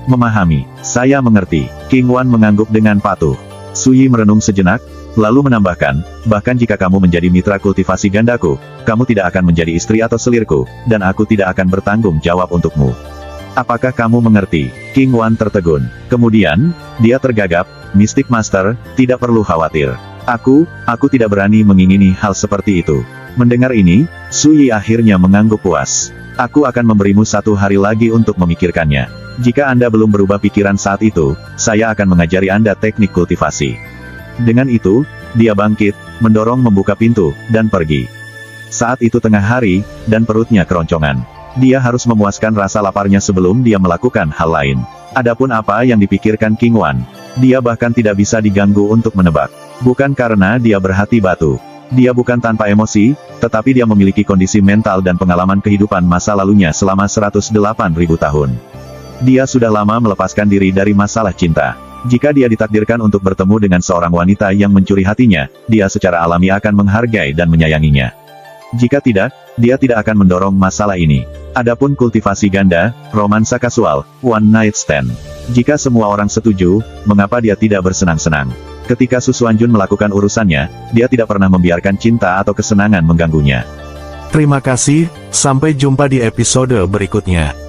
Memahami, saya mengerti. King Wan mengangguk dengan patuh. Su Yi merenung sejenak, lalu menambahkan, bahkan jika kamu menjadi mitra kultivasi gandaku, kamu tidak akan menjadi istri atau selirku, dan aku tidak akan bertanggung jawab untukmu. Apakah kamu mengerti? King Wan tertegun. Kemudian, dia tergagap, Mystic Master, tidak perlu khawatir. Aku tidak berani mengingini hal seperti itu. Mendengar ini, Su Yi akhirnya mengangguk puas. Aku akan memberimu 1 hari lagi untuk memikirkannya. Jika Anda belum berubah pikiran saat itu, saya akan mengajari Anda teknik kultivasi. Dengan itu, dia bangkit, mendorong membuka pintu, dan pergi. Saat itu tengah hari, dan perutnya keroncongan. Dia harus memuaskan rasa laparnya sebelum dia melakukan hal lain. Adapun apa yang dipikirkan King Wan, dia bahkan tidak bisa diganggu untuk menebak. Bukan karena dia berhati batu. Dia bukan tanpa emosi, tetapi dia memiliki kondisi mental dan pengalaman kehidupan masa lalunya selama 108.000 tahun. Dia sudah lama melepaskan diri dari masalah cinta. Jika dia ditakdirkan untuk bertemu dengan seorang wanita yang mencuri hatinya, dia secara alami akan menghargai dan menyayanginya. Jika tidak, dia tidak akan mendorong masalah ini. Adapun kultivasi ganda, romansa kasual, one night stand. Jika semua orang setuju, mengapa dia tidak bersenang-senang? Ketika Su Xuanjun melakukan urusannya, dia tidak pernah membiarkan cinta atau kesenangan mengganggunya. Terima kasih, sampai jumpa di episode berikutnya.